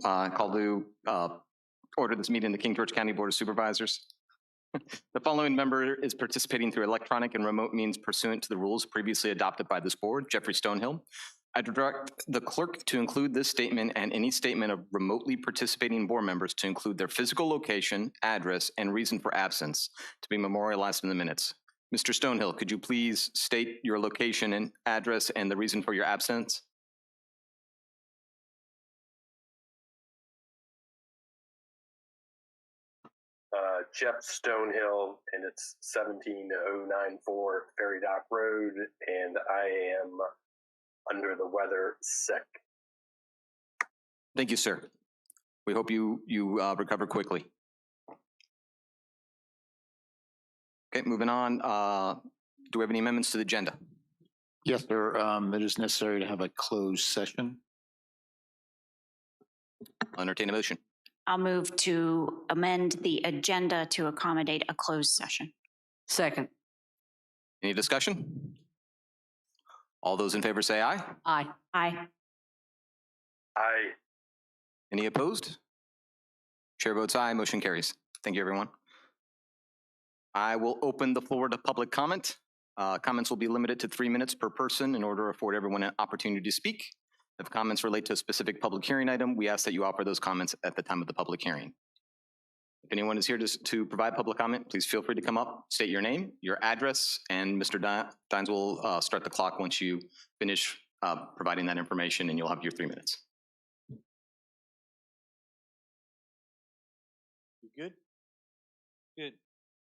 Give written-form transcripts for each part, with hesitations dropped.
Call to order this meeting of the King George County Board of Supervisors. The following member is participating through electronic and remote means pursuant to the rules previously adopted by this board, Jeffrey Stonehill. I direct the clerk to include this statement and any statement of remotely participating board members to include their physical location, address, and reason for absence to be memorialized in the minutes. Mr. Stonehill, could you please state your location and address and the reason for your absence? Jeff Stonehill, and it's 17094 Ferry Dock Road, and I am under the weather, sick. Thank you, sir. We hope you recover quickly. Okay, moving on. Do we have any amendments to the agenda? Yes, sir. It is necessary to have a closed session. I'll entertain a motion. I'll move to amend the agenda to accommodate a closed session. Second. Any discussion? All those in favor say aye. Aye. Aye. Aye. Any opposed? Chair votes aye, motion carries. Thank you, everyone. I will open the floor to public comment. Comments will be limited to 3 minutes per person in order to afford everyone an opportunity to speak. If comments relate to a specific public hearing item, we ask that you offer those comments at the time of the public hearing. If anyone is here to provide public comment, please feel free to come up, state your name, your address, and Mr. Dines will start the clock once you finish providing that information, and you'll have your 3 minutes. You good? Good.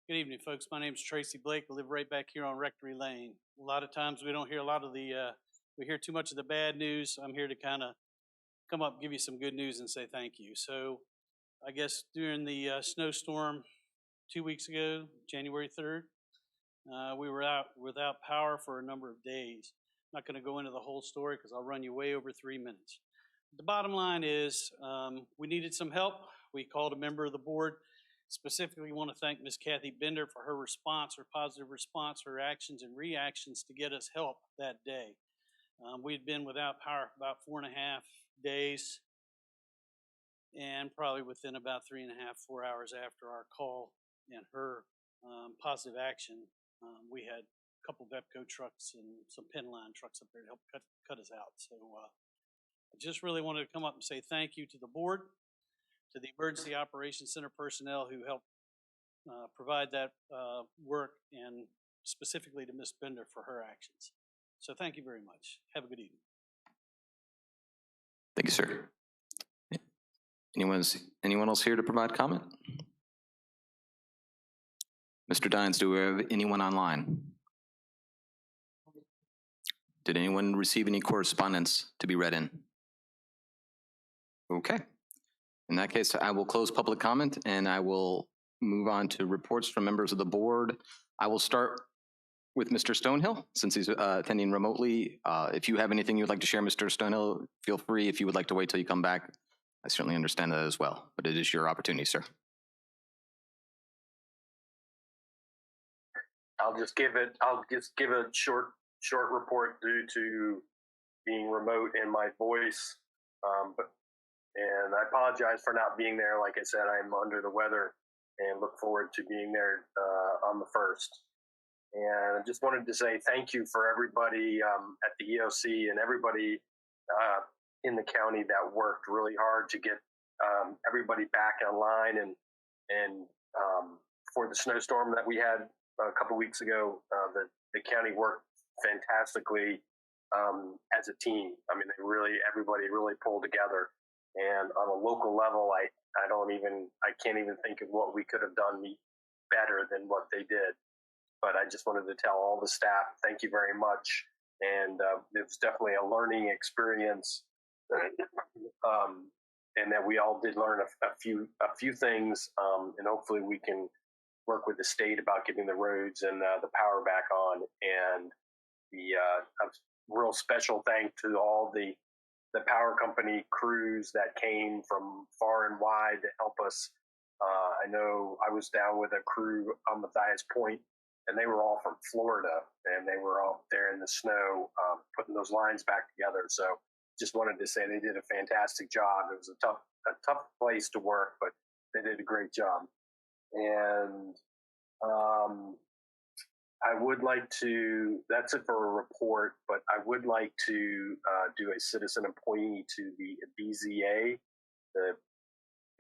Good evening, folks. My name is Tracy Blake. I live right back here on Rectory Lane. A lot of times we don't hear a lot of the we hear too much of the bad news. I'm here to kind of come up, give you some good news, and say thank you. So I guess during the snowstorm 2 weeks ago, January 3rd, we were out without power for a number of days. I'm not going to go into the whole story because I'll run you way over 3 minutes. The bottom line is we needed some help. We called a member of the board. Specifically want to thank Ms. Kathy Bender for her response, her positive response, her actions and reactions to get us help that day. We had been without power for about 4.5 days, and probably within about 3.5, 4 hours after our call and her positive action, we had a couple of EPCO trucks and some Penline trucks up there to help cut us out. So I just really wanted to come up and say thank you to the board, to the Emergency Operations Center personnel who helped provide that work, and specifically to Ms. Bender for her actions. So thank you very much. Have a good evening. Thank you, sir. Anyone else here to provide comment? Mr. Dines, do we have anyone online? Did anyone receive any correspondence to be read in? Okay. In that case, I will close public comment and I will move on to reports from members of the board. I will start with Mr. Stonehill, since he's attending remotely. If you have anything you'd like to share, Mr. Stonehill, feel free. If you would like to wait till you come back, I certainly understand that as well, but it is your opportunity, sir. I'll just give a short report due to being remote and my voice. And I apologize for not being there. Like I said, I'm under the weather and look forward to being there on the 1st. And I just wanted to say thank you for everybody at the EOC and everybody in the county that worked really hard to get everybody back online. And for the snowstorm that we had a couple weeks ago, the county worked fantastically as a team. I mean, everybody really pulled together. And on a local level, I can't even think of what we could have done better than what they did. But I just wanted to tell all the staff, thank you very much. And it was definitely a learning experience, and that we all did learn a few things. And hopefully we can work with the state about getting the roads and the power back on. And a real special thank to all the power company crews that came from far and wide to help us. I know I was down with a crew on Matthias Point, and they were all from Florida, and they were all there in the snow, putting those lines back together. So just wanted to say they did a fantastic job. It was a tough place to work, but they did a great job. And I would like to, that's it for a report, but I would like to do a citizen appointee to the BZA,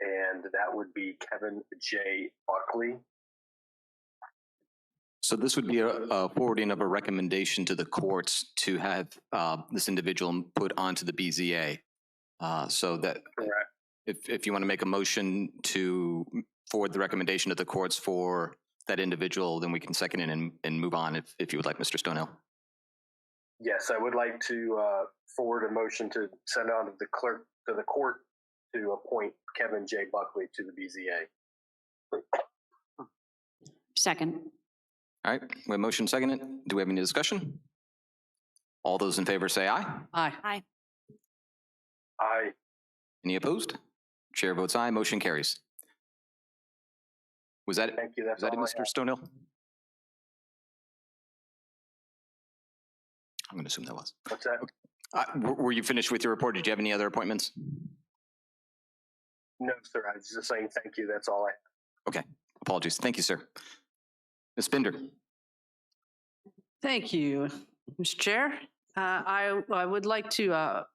and that would be Kevin J. Buckley. So this would be a forwarding of a recommendation to the courts to have this individual put onto the BZA. So that Correct. if you want to make a motion to forward the recommendation to the courts for that individual, then we can second it and move on if you would like, Mr. Stonehill. Yes, I would like to forward a motion to send on to the court to appoint Kevin J. Buckley to the BZA. Second. All right, we have motion seconded. Do we have any discussion? All those in favor say aye. Aye. Aye. Aye. Any opposed? Chair votes aye, motion carries. Was that it? Thank you. That's Was that it, all I Mr. have. Stonehill? I'm going to assume that was. What's that? Were you finished with your report? Did you have any other appointments? No, sir. I was just saying thank you. That's all I have. Okay, apologies. Thank you, sir. Ms. Binder. Thank you, Mr. Chair. I would like to,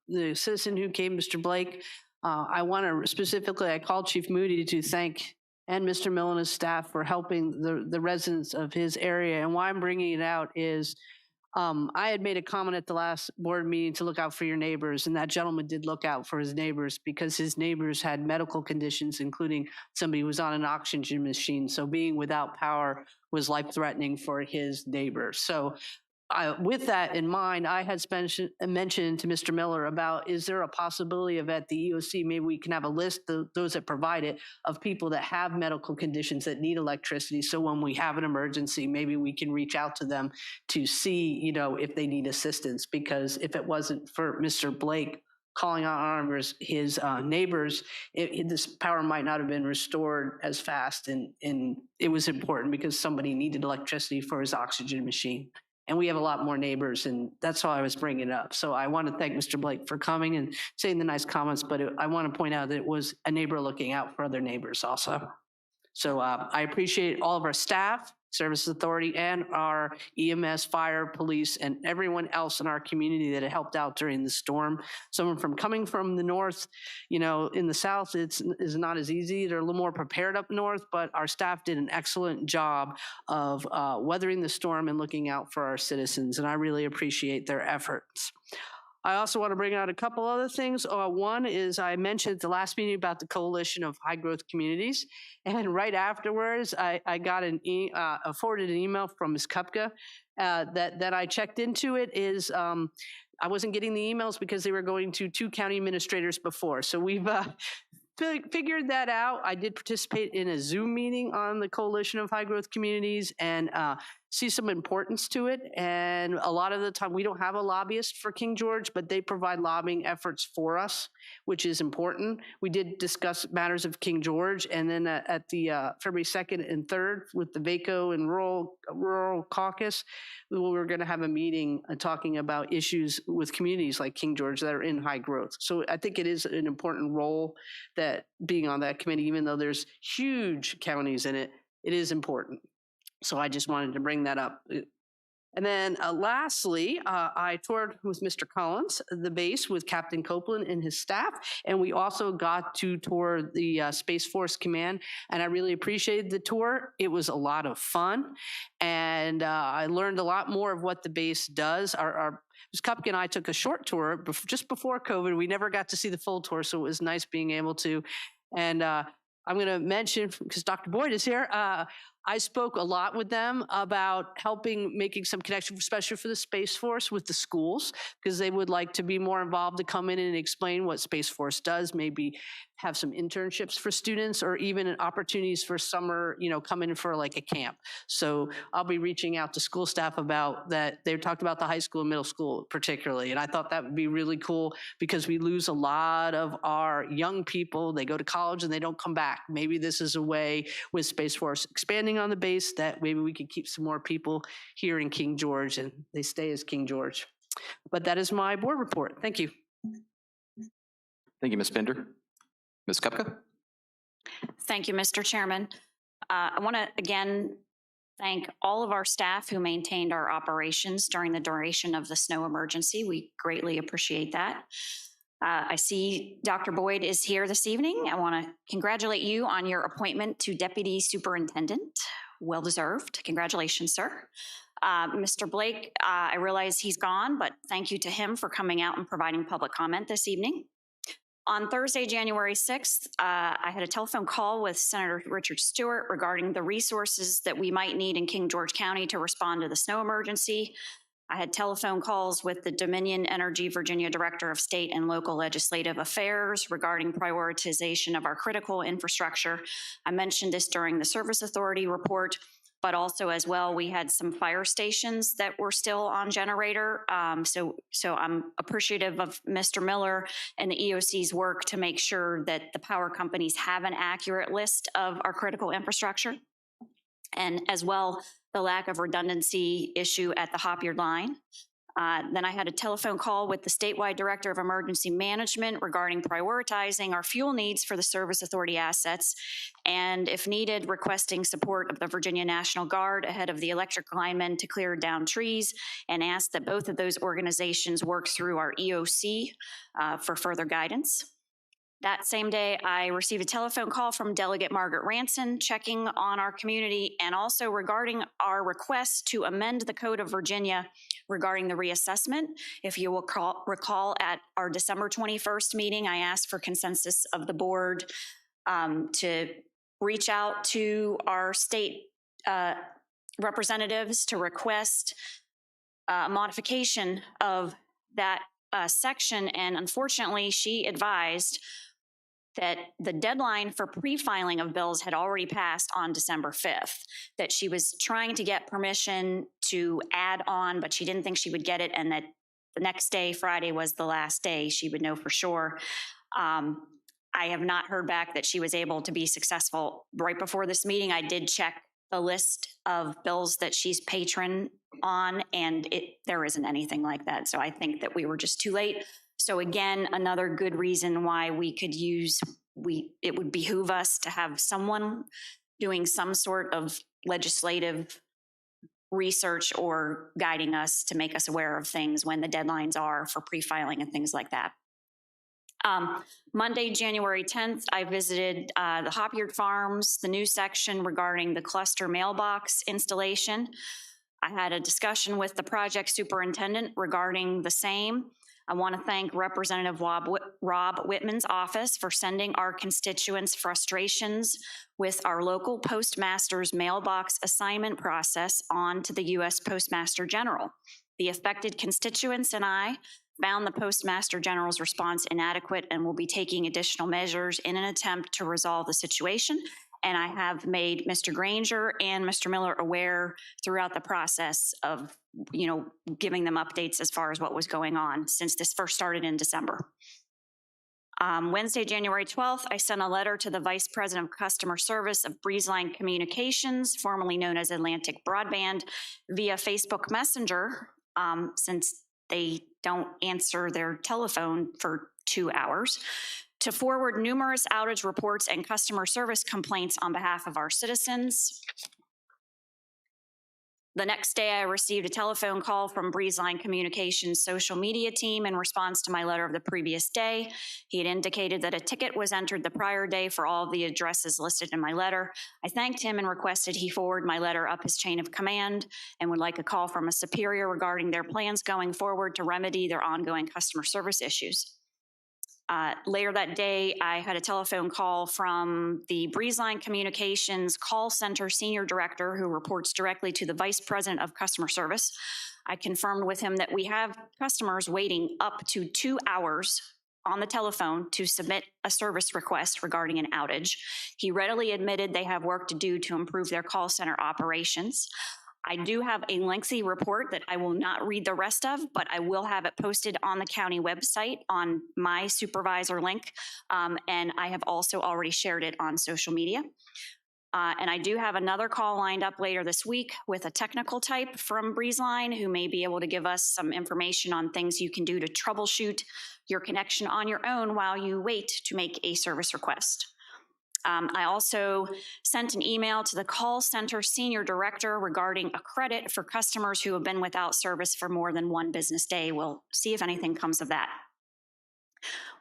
the citizen who came, Mr. Blake, I want to specifically, I called Chief Moody to thank and Mr. Mill and his staff for helping the residents of his area. And why I'm bringing it out is I had made a comment at the last board meeting to look out for your neighbors, and that gentleman did look out for his neighbors because his neighbors had medical conditions, including somebody who was on an oxygen machine. So being without power was life-threatening for his neighbors. So with that in mind, I had mentioned to Mr. Miller about, is there a possibility of at the EOC, maybe we can have a list, those that provide it, of people that have medical conditions that need electricity. So when we have an emergency, maybe we can reach out to them to see, if they need assistance. Because if it wasn't for Mr. Blake calling on his neighbors, this power might not have been restored as fast. And it was important because somebody needed electricity for his oxygen machine. And we have a lot more neighbors, and that's why I was bringing it up. So I want to thank Mr. Blake for coming and saying the nice comments, but I want to point out that it was a neighbor looking out for other neighbors also. So I appreciate all of our staff, Services Authority, and our EMS, fire, police, and everyone else in our community that helped out during the storm. Someone coming from the north, in the south, is not as easy. They're a little more prepared up north, but our staff did an excellent job of weathering the storm and looking out for our citizens, and I really appreciate their efforts. I also want to bring out a couple other things. One is I mentioned at the last meeting about the Coalition of High Growth Communities. And right afterwards, I got forwarded an email from Ms. Kupka that I checked into. It is, I wasn't getting the emails because they were going to 2 county administrators before. So we've figured that out. I did participate in a Zoom meeting on the Coalition of High Growth Communities and see some importance to it. And a lot of the time, we don't have a lobbyist for King George, but they provide lobbying efforts for us, which is important. We did discuss matters of King George, and then at the February 2nd and 3rd with the VACO and Rural Caucus, we were going to have a meeting talking about issues with communities like King George that are in high growth. So I think it is an important role that being on that committee, even though there's huge counties in it, it is important. So I just wanted to bring that up. And then lastly, I toured with Mr. Collins, the base with Captain Copeland and his staff. And we also got to tour the Space Force Command. And I really appreciated the tour. It was a lot of fun. And I learned a lot more of what the base does. Ms. Kupka and I took a short tour just before COVID. We never got to see the full tour, so it was nice being able to. And I'm going to mention, because Dr. Boyd is here, I spoke a lot with them about making some connection, especially for the Space Force with the schools, because they would like to be more involved to come in and explain what Space Force does, maybe have some internships for students or even opportunities for summer, come in for like a camp. So I'll be reaching out to school staff about that. They talked about the high school and middle school particularly. And I thought that would be really cool because we lose a lot of our young people. They go to college and they don't come back. Maybe this is a way with Space Force expanding on the base that maybe we could keep some more people here in King George and they stay as King George. But that is my board report. Thank you. Thank you, Ms. Pinder. Ms. Kupka? Thank you, Mr. Chairman. I want to again thank all of our staff who maintained our operations during the duration of the snow emergency. We greatly appreciate that. I see Dr. Boyd is here this evening. I want to congratulate you on your appointment to Deputy Superintendent. Well deserved. Congratulations, sir. Mr. Blake, I realize he's gone, but thank you to him for coming out and providing public comment this evening. On Thursday, January 6th, I had a telephone call with Senator Richard Stewart regarding the resources that we might need in King George County to respond to the snow emergency. I had telephone calls with the Dominion Energy Virginia Director of State and Local Legislative Affairs regarding prioritization of our critical infrastructure. I mentioned this during the Service Authority report, but also as well, we had some fire stations that were still on generator. So I'm appreciative of Mr. Miller and the EOC's work to make sure that the power companies have an accurate list of our critical infrastructure. And as well, the lack of redundancy issue at the Hopyard line. Then I had a telephone call with the statewide director of emergency management regarding prioritizing our fuel needs for the Service Authority assets, and if needed, requesting support of the Virginia National Guard ahead of the electric linemen to clear down trees, and asked that both of those organizations work through our EOC for further guidance. That same day, I received a telephone call from Delegate Margaret Ranson checking on our community and also regarding our request to amend the Code of Virginia regarding the reassessment. If you will recall at our December 21st meeting, I asked for consensus of the board to reach out to our state representatives to request a modification of that section. And unfortunately, she advised that the deadline for pre-filing of bills had already passed on December 5th, that she was trying to get permission to add on, but she didn't think she would get it, and that the next day, Friday, was the last day she would know for sure. I have not heard back that she was able to be successful. Right before this meeting, I did check the list of bills that she's patron on, and there isn't anything like that. So I think that we were just too late. So again, another good reason why we could use, it would behoove us to have someone doing some sort of legislative research or guiding us to make us aware of things when the deadlines are for pre-filing and things like that. Monday, January 10th, I visited the Hopyard Farms, the new section regarding the cluster mailbox installation. I had a discussion with the project superintendent regarding the same. I want to thank Representative Rob Whitman's office for sending our constituents' frustrations with our local postmaster's mailbox assignment process on to the U.S. Postmaster General. The affected constituents and I found the Postmaster General's response inadequate and will be taking additional measures in an attempt to resolve the situation. And I have made Mr. Granger and Mr. Miller aware throughout the process of, giving them updates as far as what was going on since this first started in December. Wednesday, January 12th, I sent a letter to the Vice President of Customer Service of Breezeline Communications, formerly known as Atlantic Broadband, via Facebook Messenger, since they don't answer their telephone for 2 hours, to forward numerous outage reports and customer service complaints on behalf of our citizens. The next day, I received a telephone call from Breezeline Communications' social media team in response to my letter of the previous day. He had indicated that a ticket was entered the prior day for all of the addresses listed in my letter. I thanked him and requested he forward my letter up his chain of command and would like a call from a superior regarding their plans going forward to remedy their ongoing customer service issues. Later that day, I had a telephone call from the Breezeline Communications call center senior director who reports directly to the vice president of customer service. I confirmed with him that we have customers waiting up to 2 hours on the telephone to submit a service request regarding an outage. He readily admitted they have work to do to improve their call center operations. I do have a lengthy report that I will not read the rest of, but I will have it posted on the county website on my supervisor link, and I have also already shared it on social media. And I do have another call lined up later this week with a technical type from BreezeLine who may be able to give us some information on things you can do to troubleshoot your connection on your own while you wait to make a service request. I also sent an email to the call center senior director regarding a credit for customers who have been without service for more than one business day. We'll see if anything comes of that.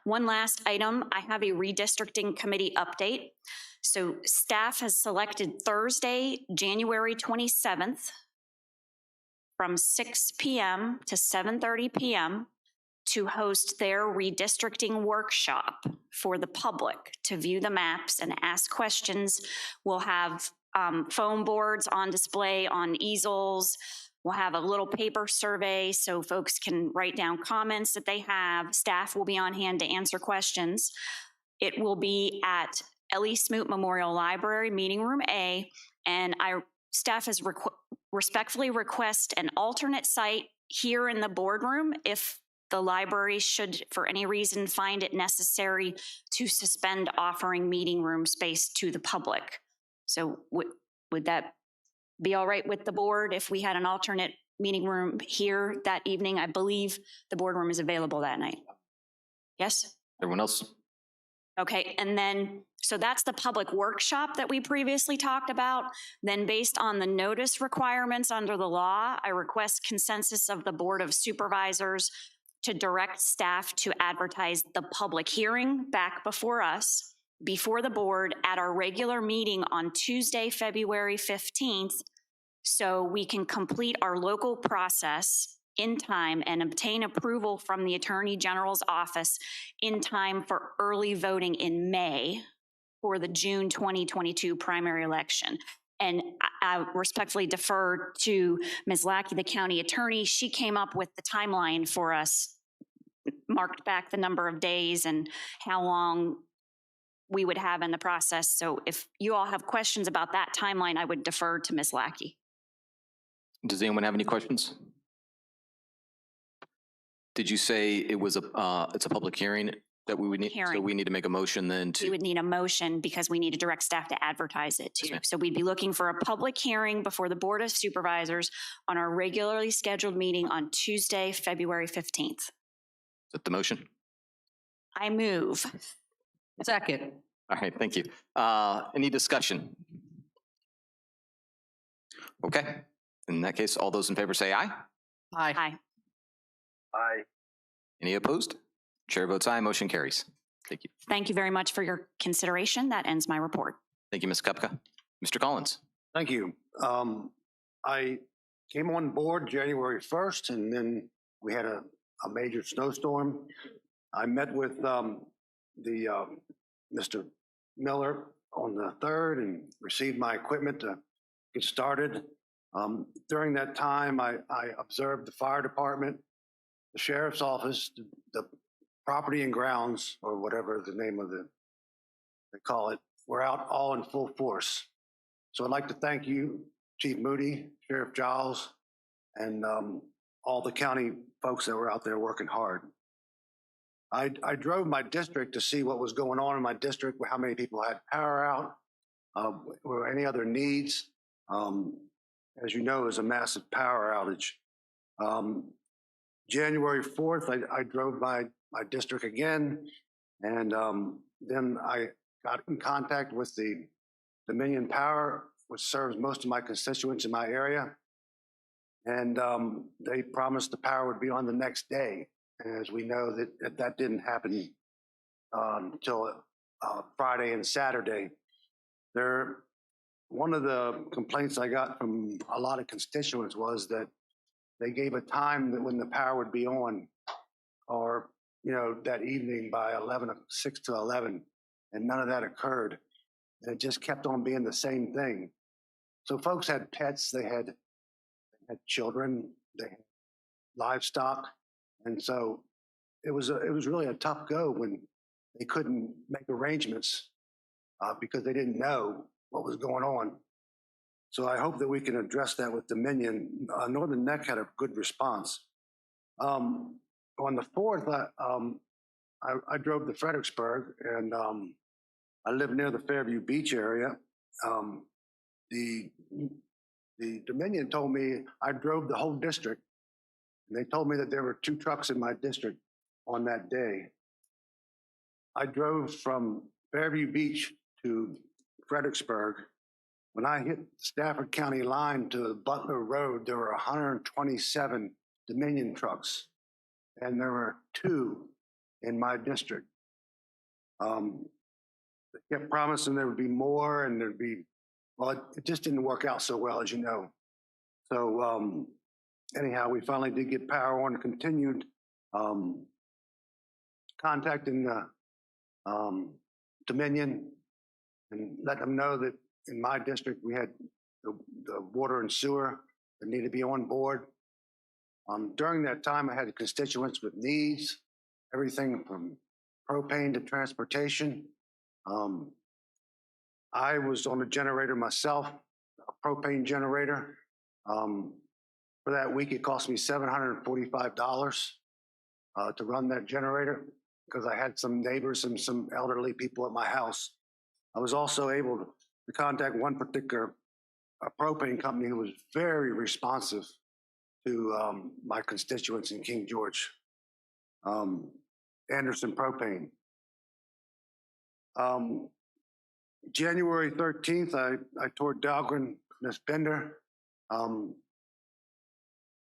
One last item, I have a redistricting committee update. So staff has selected Thursday, January 27th from 6 p.m. to 7:30 p.m. to host their redistricting workshop for the public to view the maps and ask questions. We'll have foam boards on display on easels. We'll have a little paper survey so folks can write down comments that they have. Staff will be on hand to answer questions. It will be at Ellie Smoot Memorial Library, Meeting Room A, and staff has respectfully request an alternate site here in the boardroom if the library should, for any reason, find it necessary to suspend offering meeting room space to the public. So would that be all right with the board if we had an alternate meeting room here that evening? I believe the boardroom is available that night. Yes? Everyone else? Okay, and then, so that's the public workshop that we previously talked about. Then based on the notice requirements under the law, I request consensus of the Board of Supervisors to direct staff to advertise the public hearing back before us, before the board at our regular meeting on Tuesday, February 15th, so we can complete our local process in time and obtain approval from the Attorney General's office in time for early voting in May for the June 2022 primary election. And I respectfully defer to Ms. Lackey, the county attorney. She came up with the timeline for us, marked back the number of days and how long we would have in the process. So if you all have questions about that timeline, I would defer to Ms. Lackey. Does anyone have any questions? Did you say it was it's a public hearing that we would need? Hearing. So we need to make a motion then We to, would need a motion because we need to direct staff to advertise it too. Yes, ma'am. So we'd be looking for a public hearing before the Board of Supervisors on our regularly scheduled meeting on Tuesday, February 15th. is that the motion? I move. Second. All right, thank you. Any discussion? Okay, in that case, all those in favor say aye. Aye. Aye. Aye. Any opposed? Chair votes aye, motion carries. Thank you. Thank you very much for your consideration. That ends my report. Thank you, Ms. Kupka. Mr. Collins. Thank you. I came on board January 1st, and then we had a major snowstorm. I met with Mr. Miller on the 3rd and received my equipment to get started. During that time, I observed the fire department, the sheriff's office, the property and grounds, or whatever the name of they call it, were out all in full force. So I'd like to thank you, Chief Moody, Sheriff Giles, and all the county folks that were out there working hard. I drove my district to see what was going on in my district, how many people had power out, were any other needs. As you know, it was a massive power outage. January 4th, I drove my district again, and then I got in contact with the Dominion Power, which serves most of my constituents in my area, and they promised the power would be on the next day. And as we know, that didn't happen until Friday and Saturday. One of the complaints I got from a lot of constituents was that they gave a time that when the power would be on, or that evening by 6 to 11, and none of that occurred. And it just kept on being the same thing. So folks had pets, they had children, they had livestock, and so it was really a tough go when they couldn't make arrangements because they didn't know what was going on. So I hope that we can address that with Dominion. Northern Neck had a good response. On the 4th, I drove to Fredericksburg, and I live near the Fairview Beach area. the Dominion told me I drove the whole district, and they told me that there were 2 trucks in my district on that day. I drove from Fairview Beach to Fredericksburg. When I hit the Stafford County line to Butler Road, there were 127 Dominion trucks, and there were 2 in my district. They kept promising there would be more, and there'd be, well, it just didn't work out so well, as you know. So anyhow, we finally did get power on and continued contacting Dominion and let them know that in my district we had the water and sewer that needed to be on board. During that time, I had constituents with needs, everything from propane to transportation. I was on a generator myself, a propane generator. For that week, it cost me $745 to run that generator because I had some neighbors and some elderly people at my house. I was also able to contact one particular propane company who was very responsive to my constituents in King George, Anderson Propane. January 13th, I toured Dahlgren, Ms. Bender.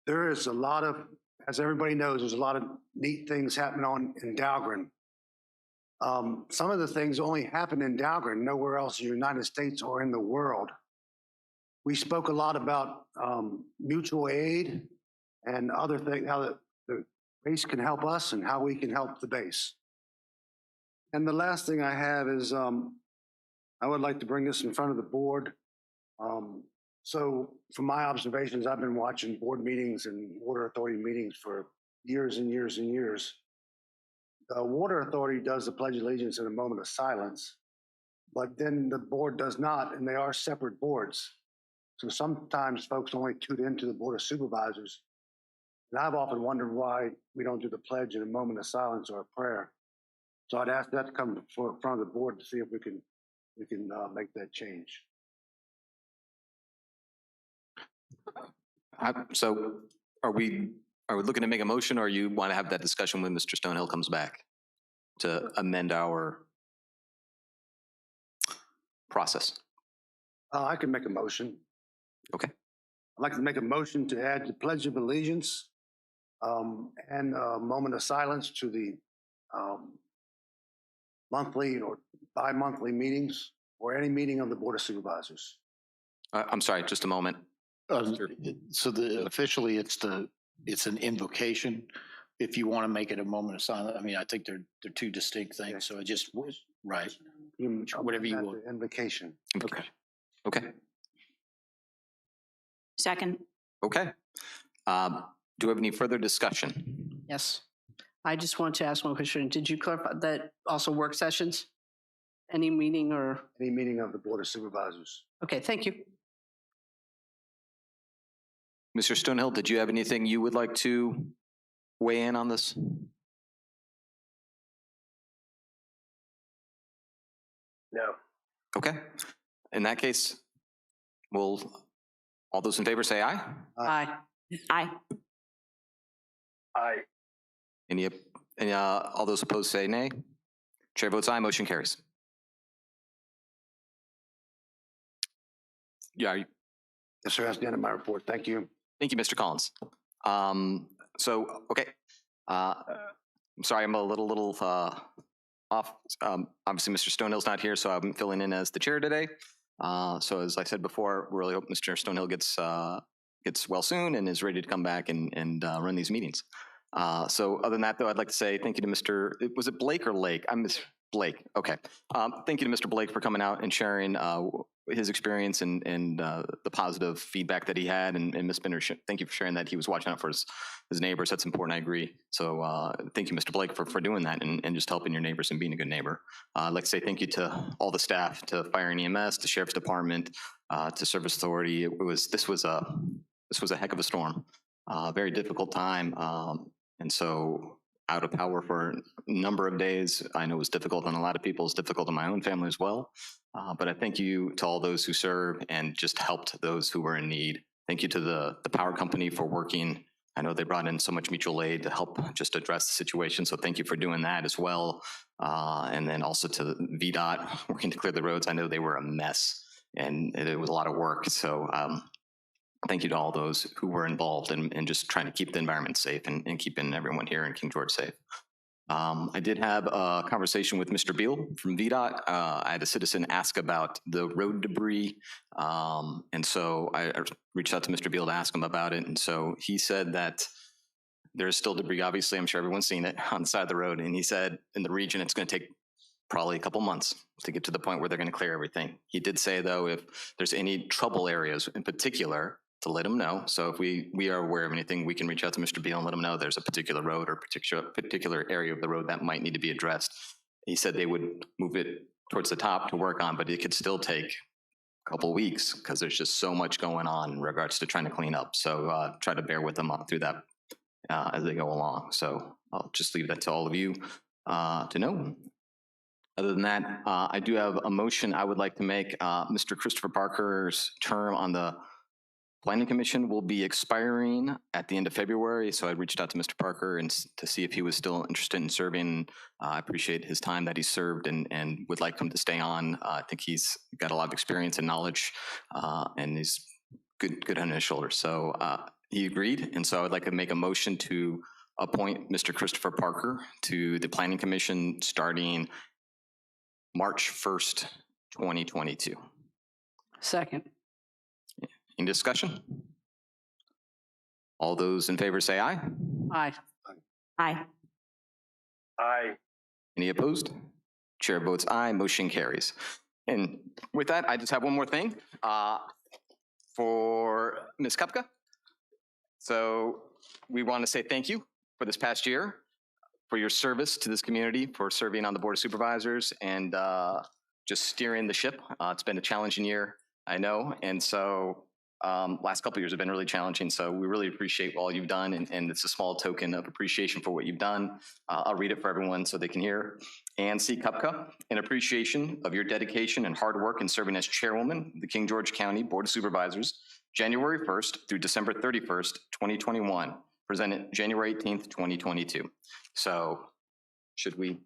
There is a lot of, as everybody knows, there's a lot of neat things happening in Dahlgren. Some of the things only happen in Dahlgren, nowhere else in the United States or in the world. We spoke a lot about mutual aid and other things, how the base can help us and how we can help the base. And the last thing I have is I would like to bring this in front of the board. So from my observations, I've been watching board meetings and water authority meetings for years and years and years. The water authority does the Pledge of Allegiance in a moment of silence, but then the board does not, and they are separate boards. So sometimes folks only tune into the Board of Supervisors. And I've often wondered why we don't do the pledge in a moment of silence or a prayer. So I'd ask that to come in front of the board to see if we can make that change. So are we looking to make a motion, or you want to have that discussion when Mr. Stonehill comes back to amend our process? I can make a motion. Okay. I'd like to make a motion to add the Pledge of Allegiance and a moment of silence to the monthly or bi-monthly meetings or any meeting of the Board of Supervisors. I'm sorry, just a moment. So officially it's an invocation. If you want to make it a moment of silence, I mean, I think they're 2 distinct things. So it just was right. Whatever you want. Invocation. Okay. Okay. Second. Okay. Do we have any further discussion? Yes. I just want to ask one question. Did you clarify that also work sessions? Any meeting or? Any meeting of the Board of Supervisors. Okay, thank you. Mr. Stonehill, did you have anything you would like to weigh in on this? No. Okay. In that case, all those in favor say aye. Aye. Aye. Aye. All those opposed say nay. Chair votes aye, motion carries. Yeah. Yes, sir. That's the end of my report. Thank you. Thank you, Mr. Collins. Okay. I'm sorry, I'm a little off. Obviously, Mr. Stonehill's not here, so I'm filling in as the chair today. So as I said before, we really hope Mr. Stonehill gets well soon and is ready to come back and run these meetings. So other than that, though, I'd like to say thank you to Mr. Was it Blake or Lake? I miss Blake. Okay. Thank you to Mr. Blake for coming out and sharing his experience and the positive feedback that he had. And Ms. Bender, thank you for sharing that. He was watching out for his neighbors. That's important. I agree. So thank you, Mr. Blake, for doing that and just helping your neighbors and being a good neighbor. I'd like to say thank you to all the staff, to Fire and EMS, to Sheriff's Department, to Service Authority. This was a heck of a storm, very difficult time. And so out of power for a number of days. I know it was difficult on a lot of people. It's difficult in my own family as well. But I thank you to all those who serve and just helped those who were in need. Thank you to the power company for working. I know they brought in so much mutual aid to help just address the situation. So thank you for doing that as well. And then also to VDOT working to clear the roads. I know they were a mess and it was a lot of work. So thank you to all those who were involved in just trying to keep the environment safe and keeping everyone here in King George safe. I did have a conversation with Mr. Beal from VDOT. I had a citizen ask about the road debris. And so I reached out to Mr. Beal to ask him about it. And so he said that there's still debris. Obviously, I'm sure everyone's seen it on the side of the road. And he said in the region, it's going to take probably a couple months to get to the point where they're going to clear everything. He did say, though, if there's any trouble areas in particular, to let him know. So if we are aware of anything, we can reach out to Mr. Beal and let him know there's a particular road or particular area of the road that might need to be addressed. He said they would move it towards the top to work on, but it could still take a couple weeks because there's just so much going on in regards to trying to clean up. So try to bear with them through that as they go along. So I'll just leave that to all of you to know. Other than that, I do have a motion I would like to make. Mr. Christopher Parker's term on the Planning Commission will be expiring at the end of February, so I reached out to Mr. Parker and to see if he was still interested in serving. I appreciate his time that he served and would like him to stay on. I think he's got a lot of experience and knowledge, and he's good on his shoulders. So he agreed, and so I would like to make a motion to appoint Mr. Christopher Parker to the Planning Commission starting March 1st, 2022. Second. Any discussion? All those in favor say aye. Aye. Aye. Aye. Any opposed? Chair votes aye, motion carries. And with that, I just have one more thing for Ms. Kupka. So we want to say thank you for this past year, for your service to this community, for serving on the Board of Supervisors and just steering the ship. It's been a challenging year, I know, and so last couple of years have been really challenging, so we really appreciate all you've done, and it's a small token of appreciation for what you've done. I'll read it for everyone so they can hear. Ann C. Kupka, in appreciation of your dedication and hard work in serving as chairwoman of the King George County Board of Supervisors, January 1st through December 31st, 2021, presented January 18th, 2022. So should we?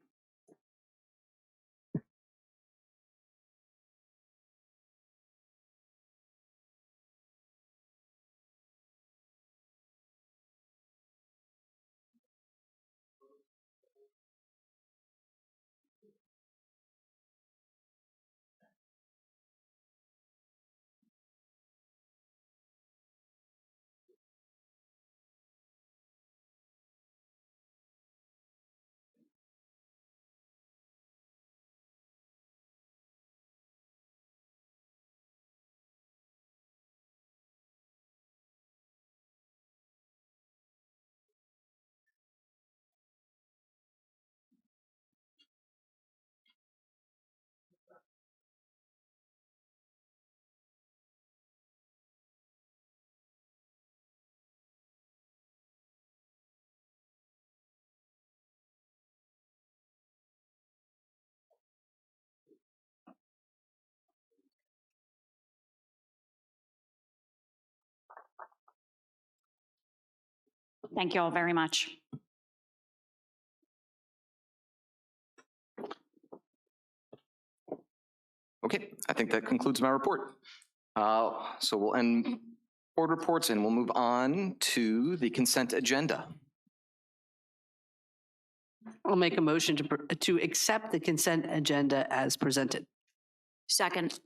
Thank you all very much. Okay, I think that concludes my report. So we'll end board reports and we'll move on to the consent agenda. I'll make a motion to accept the consent agenda as presented. Second.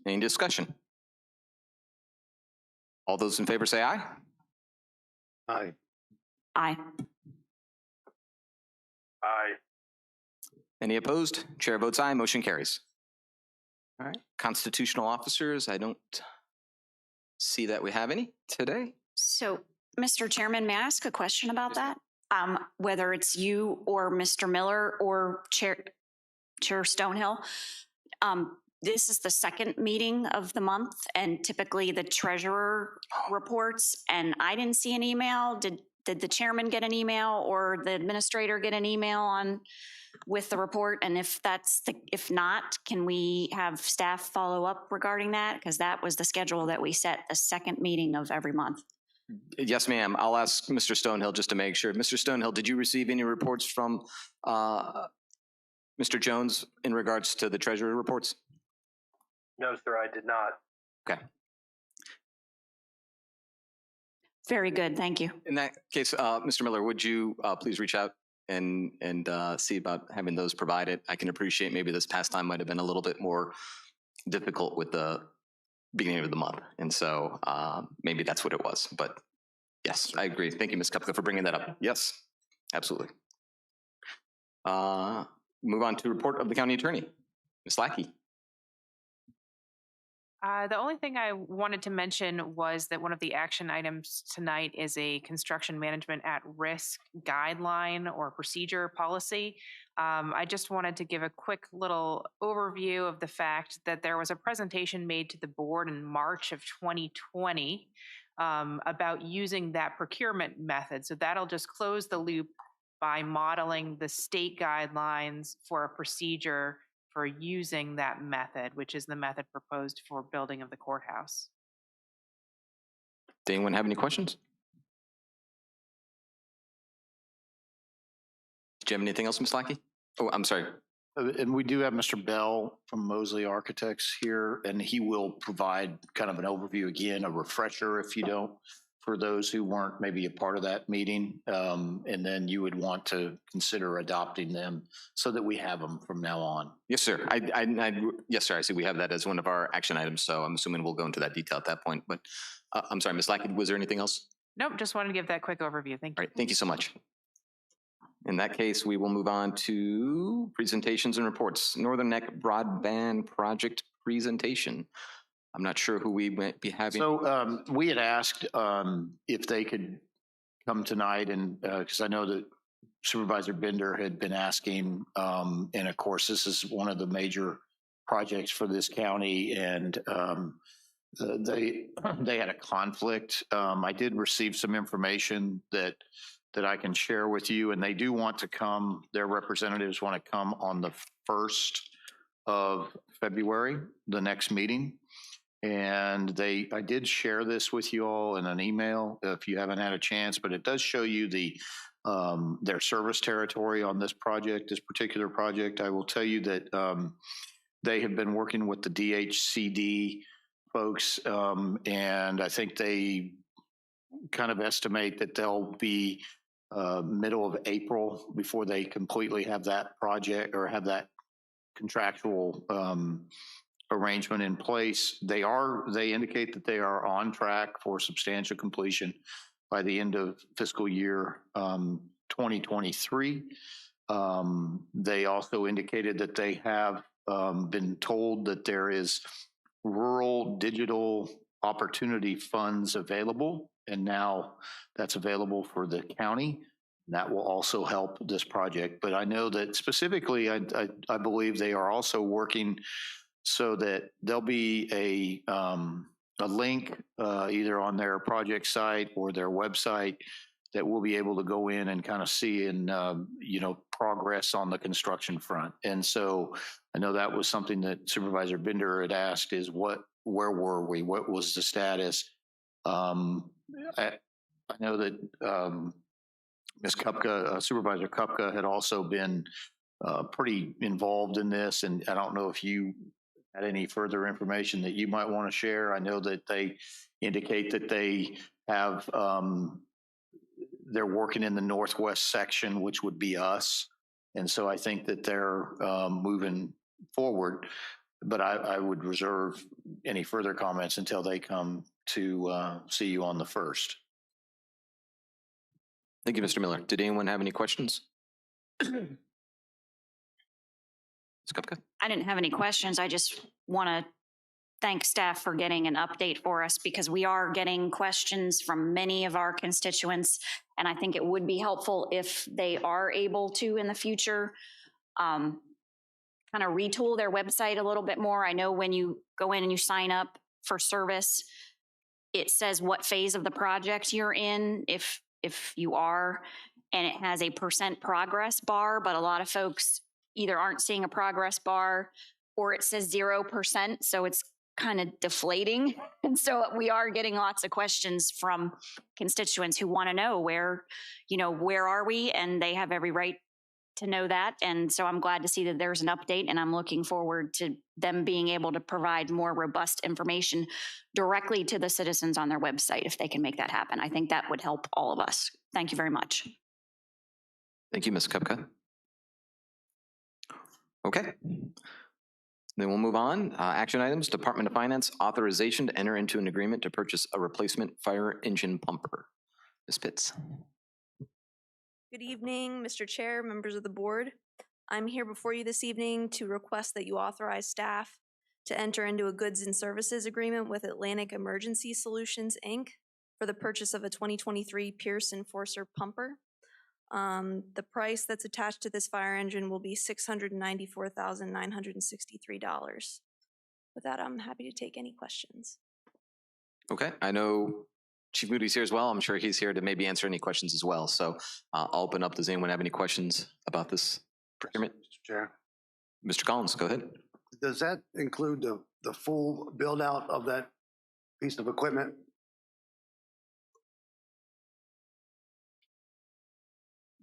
Any discussion? All those in favor say aye. Aye. Aye. Aye. Any opposed? Chair votes aye, motion carries. All right, constitutional officers, I don't see that we have any today. So, Mr. Chairman, may I ask a question about that? Whether it's you or Mr. Miller or Chair Stonehill, this is the second meeting of the month, and typically the treasurer reports, and I didn't see an email. Did did the chairman get an email or the administrator get an email with the report? And if if not, can we have staff follow up regarding that? Because that was the schedule that we set, the second meeting of every month. Yes, ma'am. I'll ask Mr. Stonehill just to make sure. Mr. Stonehill, did you receive any reports from Mr. Jones in regards to the treasury reports? No, sir, I did not. Okay. Very good, thank you. In that case, Mr. Miller, would you please reach out and see about having those provided? I can appreciate maybe this past time might have been a little bit more difficult with the beginning of the month. And so maybe that's what it was. But yes, I agree. Thank you, Ms. Kupka, for bringing that up. Yes, absolutely. Move on to report of the county attorney. Ms. Lackey. The only thing I wanted to mention was that one of the action items tonight is a construction management at risk guideline or procedure policy. I just wanted to give a quick little overview of the fact that there was a presentation made to the board in March of 2020 about using that procurement method. So that'll just close the loop by modeling the state guidelines for a procedure for using that method, which is the method proposed for building of the courthouse. Does anyone have any questions? Do you have anything else, Ms. Lackey? Oh, I'm sorry. And we do have Mr. Bell from Mosley Architects here, and he will provide kind of an overview again, a refresher if you don't, for those who weren't maybe a part of that meeting. And then you would want to consider adopting them so that we have them from now on. Yes, sir. Yes, sir. I see we have that as one of our action items. So I'm assuming we'll go into that detail at that point. But I'm sorry, Ms. Lackey, was there anything else? Nope, just wanted to give that quick overview. Thank you. All right, thank you so much. In that case, we will move on to presentations and reports. Northern Neck Broadband Project presentation. I'm not sure who we might be having. So we had asked if they could come tonight, and because I know that Supervisor Bender had been asking, and of course this is one of the major projects for this county, and they had a conflict. I did receive some information that I can share with you, and they do want to come. Their representatives want to come on the 1st of February, the next meeting. And I did share this with you all in an email if you haven't had a chance, but it does show you their service territory on this project, this particular project. I will tell you that they have been working with the DHCD folks, and I think they kind of estimate that they'll be middle of April before they completely have that project or have that contractual arrangement in place. They indicate that they are on track for substantial completion by the end of fiscal year 2023. They also indicated that they have been told that there is rural digital opportunity funds available, and now that's available for the county. That will also help this project. But I know that specifically, I believe they are also working so that there'll be a link either on their project site or their website that we'll be able to go in and kind of see and progress on the construction front. And so I know that was something that Supervisor Bender had asked is where were we? What was the status? I know that Ms. Kupka, Supervisor Kupka had also been pretty involved in this, and I don't know if you had any further information that you might want to share. I know that they indicate that they have, they're working in the northwest section, which would be us. And so I think that they're moving forward, but I would reserve any further comments until they come to see you on the 1st. Thank you, Mr. Miller. Did anyone have any questions? Ms. Kupka? I didn't have any questions. I just want to thank staff for getting an update for us because we are getting questions from many of our constituents. And I think it would be helpful if they are able to in the future kind of retool their website a little bit more. I know when you go in and you sign up for service, it says what phase of the project you're in. If if you are, and it has a % progress bar, but a lot of folks either aren't seeing a progress bar or it says 0%, so it's kind of deflating. And so we are getting lots of questions from constituents who want to know where are we? And they have every right to know that. And so I'm glad to see that there's an update, and I'm looking forward to them being able to provide more robust information directly to the citizens on their website if they can make that happen. I think that would help all of us. Thank you very much. Thank you, Ms. Kupka. Okay. Then we'll move on. Action items, Department of Finance, authorization to enter into an agreement to purchase a replacement fire engine pumper. Ms. Pitts. Good evening, Mr. Chair, members of the board. I'm here before you this evening to request that you authorize staff to enter into a goods and services agreement with Atlantic Emergency Solutions, Inc. for the purchase of a 2023 Pierce Enforcer pumper. The price that's attached to this fire engine will be $694,963. With that, I'm happy to take any questions. Okay, I know Chief Moody's here as well. I'm sure he's here to maybe answer any questions as well. So I'll open up. Does anyone have any questions about this procurement? Mr. Chair, Mr. Collins, go ahead. does that include the full build out of that piece of equipment?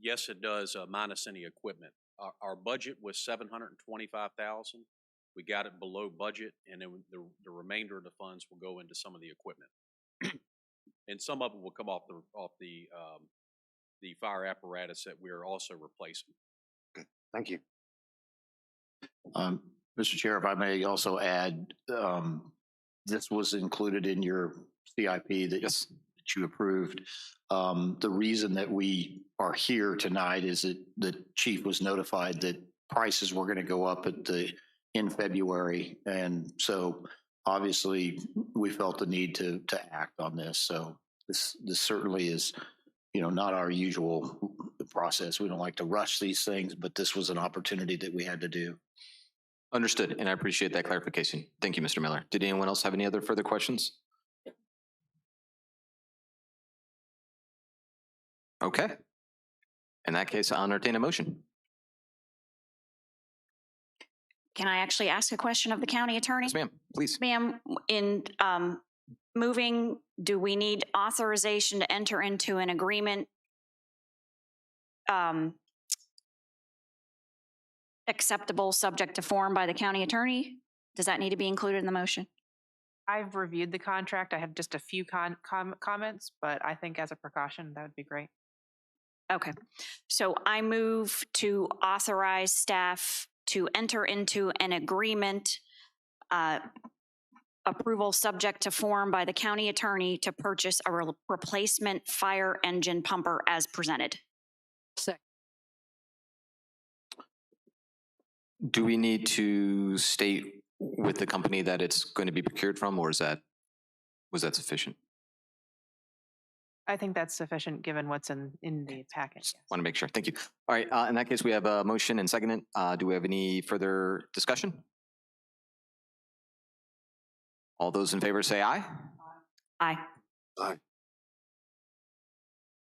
Yes, it does, minus any equipment. Our budget was $725,000. We got it below budget, and then the remainder of the funds will go into some of the equipment. And some of it will come off the fire apparatus that we're also replacing. Okay, thank you. Mr. Chair, if I may also add, this was included in your CIP that Yes. you approved. The reason that we are here tonight is that the chief was notified that prices were going to go up in February. And so obviously we felt the need to act on this. So this certainly is, not our usual process. We don't like to rush these things, but this was an opportunity that we had to do. Understood, and I appreciate that clarification. Thank you, Mr. Miller. Did anyone else have any other further questions? Okay. In that case, I'll entertain a motion. Can I actually ask a question of the county attorney? Yes, ma'am, please. Ma'am, in moving, do we need authorization to enter into an agreement acceptable subject to form by the county attorney? Does that need to be included in the motion? I've reviewed the contract. I have just a few comments, but I think as a precaution, that would be great. Okay, so I move to authorize staff to enter into an agreement, approval subject to form by the county attorney to purchase a replacement fire engine pumper as presented. Second. Do we need to state with the company that it's going to be procured from, or was that sufficient? I think that's sufficient given what's in the packet. Yes. Want to make sure. Thank you. All right. In that case, we have a motion and second. Do we have any further discussion? All those in favor say aye. Aye. Aye.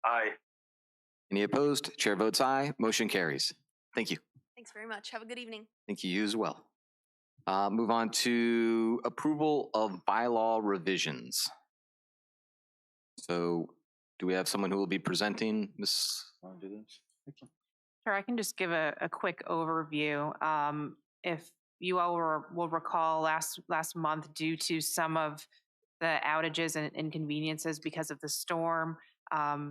Aye. Any opposed? Chair votes aye. Motion carries. Thank you. Thanks very much. Have a good evening. Thank you as well. Move on to approval of bylaw revisions. So do we have someone who will be presenting? Ms. Want to do this? Sure, I can just give a quick overview. If you all will recall last month, due to some of the outages and inconveniences because of the storm,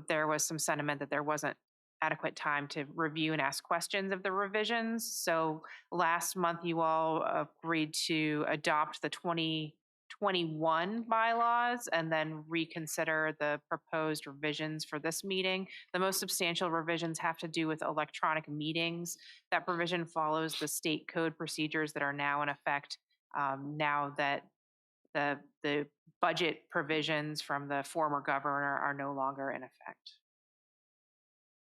there was some sentiment that there wasn't adequate time to review and ask questions of the revisions. So last month, you all agreed to adopt the 2021 bylaws and then reconsider the proposed revisions for this meeting. The most substantial revisions have to do with electronic meetings. That provision follows the state code procedures that are now in effect now that the budget provisions from the former governor are no longer in effect.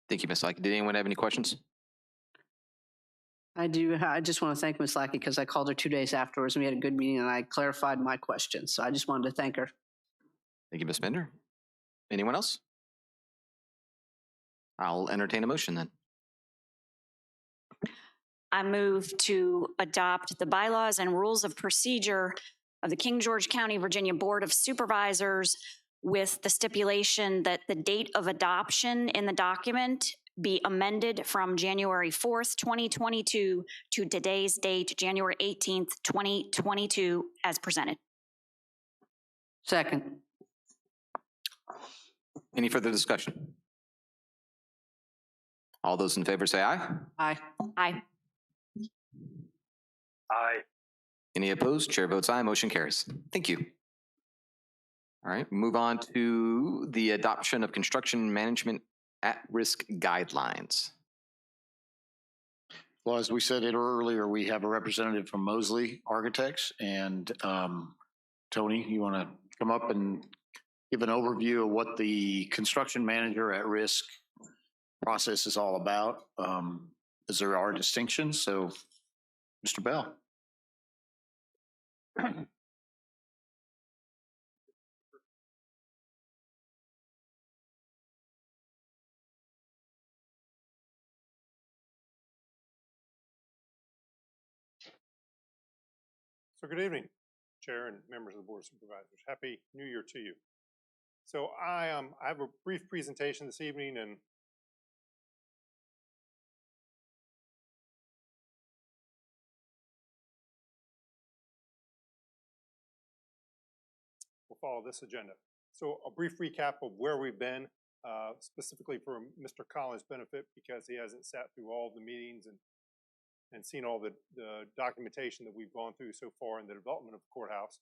Thank you, Ms. Lackey. Did anyone have any questions? I do. I just want to thank Ms. Lackey because I called her 2 days afterwards and we had a good meeting and I clarified my questions. So I just wanted to thank her. Thank you, Ms. Bender. Anyone else? I'll entertain a motion then. I move to adopt the bylaws and rules of procedure of the King George County, Virginia Board of Supervisors with the stipulation that the date of adoption in the document be amended from January 4th, 2022 to today's date, January 18th, 2022, as presented. Second. Any further discussion? All those in favor say aye. Aye. Aye. Aye. Any opposed? Chair votes aye. Motion carries. Thank you. All right, move on to the adoption of construction management at-risk guidelines. Well, as we said it earlier, we have a representative from Mosley Architects, and Tony, you want to come up and give an overview of what the construction manager at risk process is all about, as there are distinctions. So, Mr. Bell. So good evening, Chair and members of the Board of Supervisors. Happy New Year to you. So I have a brief presentation this evening, and we'll follow this agenda. So a brief recap of where we've been, specifically for Mr. Collins' benefit, because he hasn't sat through all of the meetings and seen all the documentation that we've gone through so far in the development of the courthouse.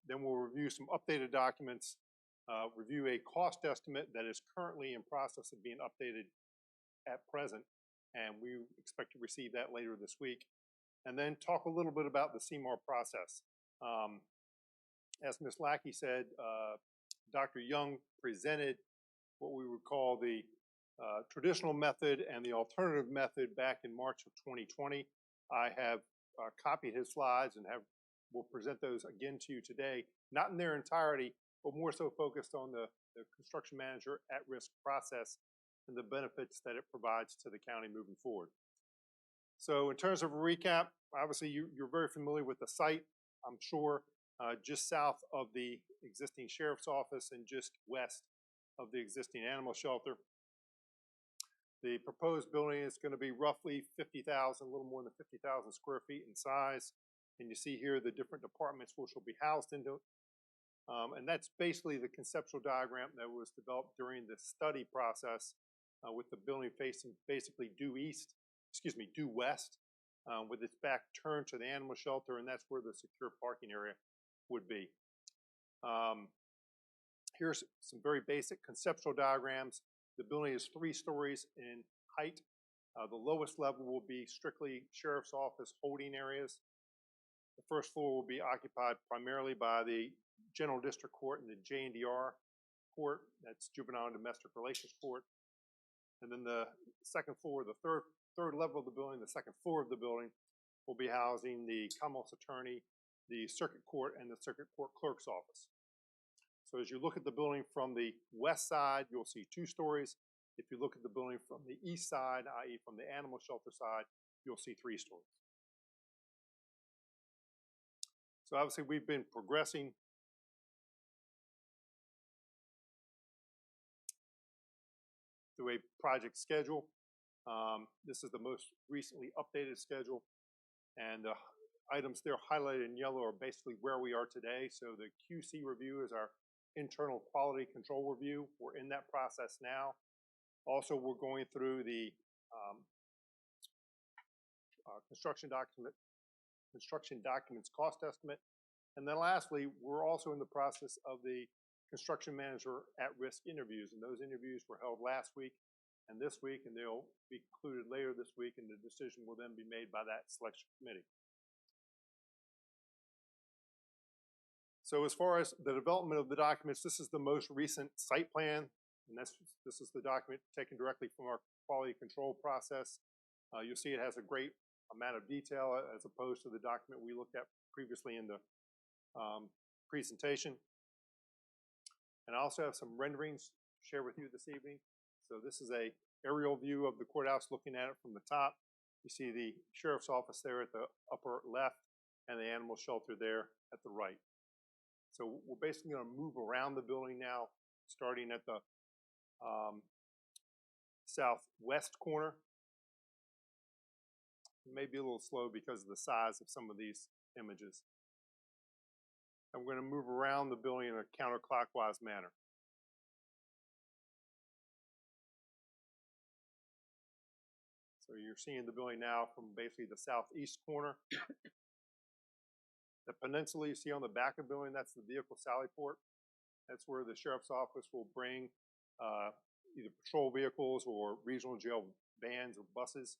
Then we'll review some updated documents, review a cost estimate that is currently in process of being updated at present, and we expect to receive that later this week. And then talk a little bit about the CMAR process. As Ms. Lackey said, Dr. Young presented what we would call the traditional method and the alternative method back in March of 2020. I have copied his slides and will present those again to you today, not in their entirety, but more so focused on the construction manager at-risk process and the benefits that it provides to the county moving forward. So in terms of a recap, obviously you're very familiar with the site, I'm sure, just south of the existing sheriff's office and just west of the existing animal shelter. The proposed building is going to be roughly 50,000, a little more than 50,000 square feet in size. And you see here the different departments which will be housed into it. And that's basically the conceptual diagram that was developed during the study process with the building facing basically due west, with its back turned to the animal shelter, and that's where the secure parking area would be. Here's some very basic conceptual diagrams. The building is 3 stories in height. The lowest level will be strictly sheriff's office holding areas. The first floor will be occupied primarily by the General District Court and the J&DR Court. That's Juvenile and Domestic Relations Court. And then the second floor, the third level of the building, the second floor of the building will be housing the Commonwealth's Attorney, the Circuit Court, and the Circuit Court Clerk's Office. So as you look at the building from the west side, you'll see 2 stories. If you look at the building from the east side, i.e. from the animal shelter side, you'll see 3 stories. So obviously we've been progressing through a project schedule. This is the most recently updated schedule, and the items there highlighted in yellow are basically where we are today. So the QC review is our internal quality control review. We're in that process now. Also, we're going through the construction documents cost estimate. And then lastly, we're also in the process of the construction manager at-risk interviews. And those interviews were held last week and this week, and they'll be concluded later this week, and the decision will then be made by that selection committee. So as far as the development of the documents, this is the most recent site plan, and this is the document taken directly from our quality control process. You'll see it has a great amount of detail as opposed to the document we looked at previously in the presentation. And I also have some renderings to share with you this evening. So this is a aerial view of the courthouse looking at it from the top. You see the sheriff's office there at the upper left and the animal shelter there at the right. So we're basically going to move around the building now, starting at the southwest corner. It may be a little slow because of the size of some of these images. And we're going to move around the building in a counterclockwise manner. So you're seeing the building now from basically the southeast corner. The peninsula you see on the back of the building, that's the vehicle sally port. That's where the sheriff's office will bring either patrol vehicles or regional jail vans or buses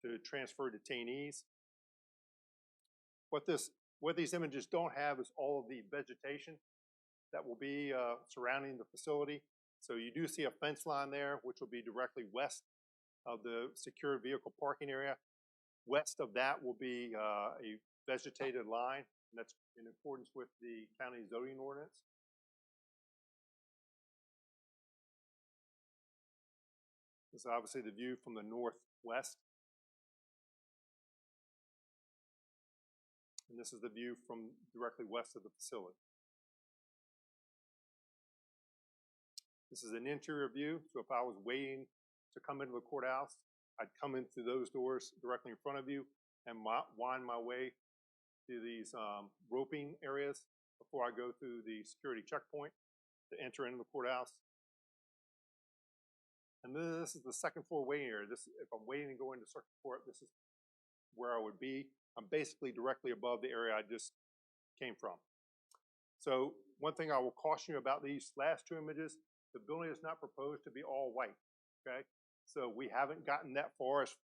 to transfer detainees. What these images don't have is all of the vegetation that will be surrounding the facility. So you do see a fence line there, which will be directly west of the secure vehicle parking area. West of that will be a vegetated line, and that's in accordance with the county zoning ordinance. This is obviously the view from the northwest. And this is the view from directly west of the facility. This is an interior view, so if I was waiting to come into the courthouse, I'd come in through those doors directly in front of you and wind my way to these roping areas before I go through the security checkpoint to enter into the courthouse. And then this is the second floor waiting area. If I'm waiting to go into circuit court, this is where I would be. I'm basically directly above the area I just came from. So one thing I will caution you about these last two images, the building is not proposed to be all white, okay? So we haven't gotten that far as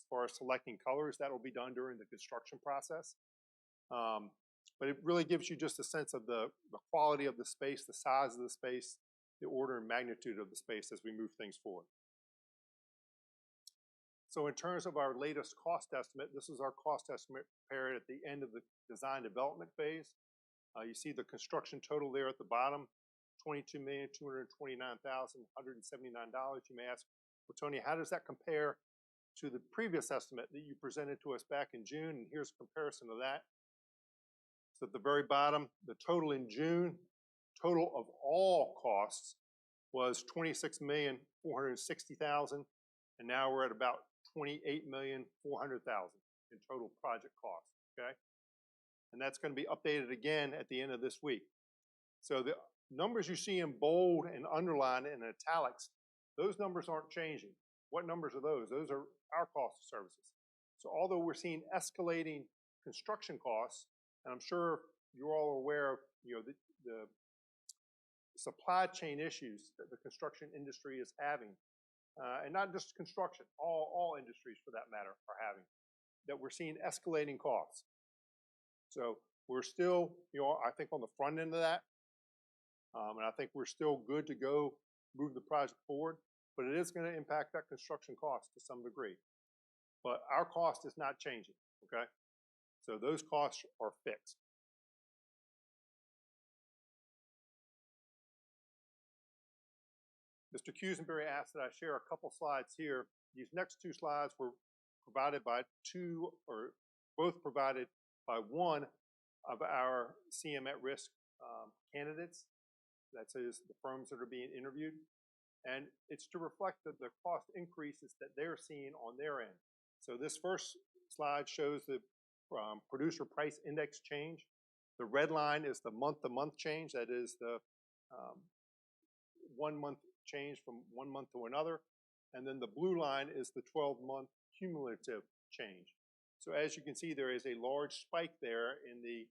far as selecting colors. That will be done during the construction process. But it really gives you just a sense of the quality of the space, the size of the space, the order and magnitude of the space as we move things forward. So in terms of our latest cost estimate, this is our cost estimate prepared at the end of the design development phase. You see the construction total there at the bottom, $22,229,179. You may ask, well, Tony, how does that compare to the previous estimate that you presented to us back in June? And here's a comparison of that. So at the very bottom, the total in June, total of all costs was $26,460,000, and now we're at about $28,400,000 in total project cost, okay? And that's going to be updated again at the end of this week. So the numbers you see in bold and underlined and italics, those numbers aren't changing. What numbers are those? Those are our cost of services. So although we're seeing escalating construction costs, and I'm sure you're all aware of, the supply chain issues that the construction industry is having, and not just construction, all industries for that matter are having, that we're seeing escalating costs. So we're still, I think on the front end of that, and I think we're still good to go move the project forward, but it is going to impact that construction cost to some degree. But our cost is not changing, okay? So those costs are fixed. Mr. Cusenberry asked that I share a couple slides here. These next two slides were provided by both provided by one of our CM at risk candidates. That is the firms that are being interviewed. And it's to reflect the cost increases that they're seeing on their end. So this first slide shows the producer price index change. The red line is the month-to-month change. That is the 1 month change from 1 month to another. And then the blue line is the 12-month cumulative change. So as you can see, there is a large spike there in the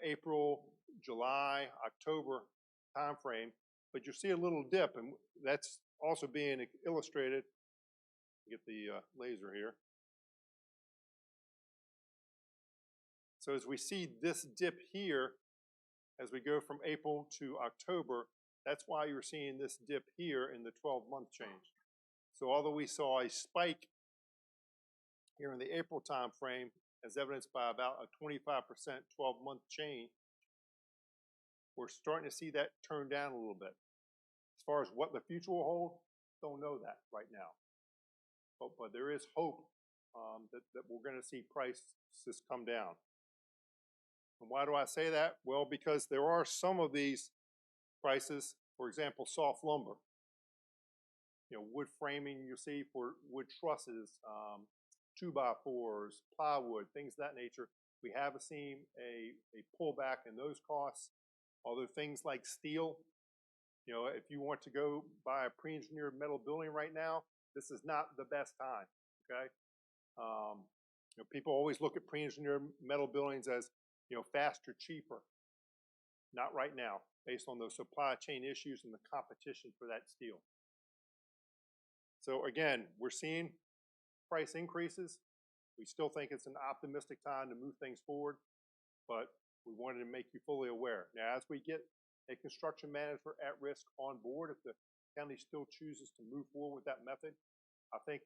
April, July, October timeframe, but you see a little dip, and that's also being illustrated. Get the laser here. So as we see this dip here, as we go from April to October, that's why you're seeing this dip here in the 12-month change. So although we saw a spike here in the April timeframe, as evidenced by about a 25% 12-month change, we're starting to see that turn down a little bit. As far as what the future will hold, don't know that right now. But there is hope that we're going to see prices come down. And why do I say that? Well, because there are some of these prices, for example, soft lumber, wood framing you see for wood trusses, 2x4s, plywood, things of that nature. We have seen a pullback in those costs. Although things like steel, if you want to go buy a pre-engineered metal building right now, this is not the best time, okay? People always look at pre-engineered metal buildings as, faster, cheaper. Not right now, based on those supply chain issues and the competition for that steel. So again, we're seeing price increases. We still think it's an optimistic time to move things forward, but we wanted to make you fully aware. Now, as we get a construction manager at risk on board, if the county still chooses to move forward with that method, I think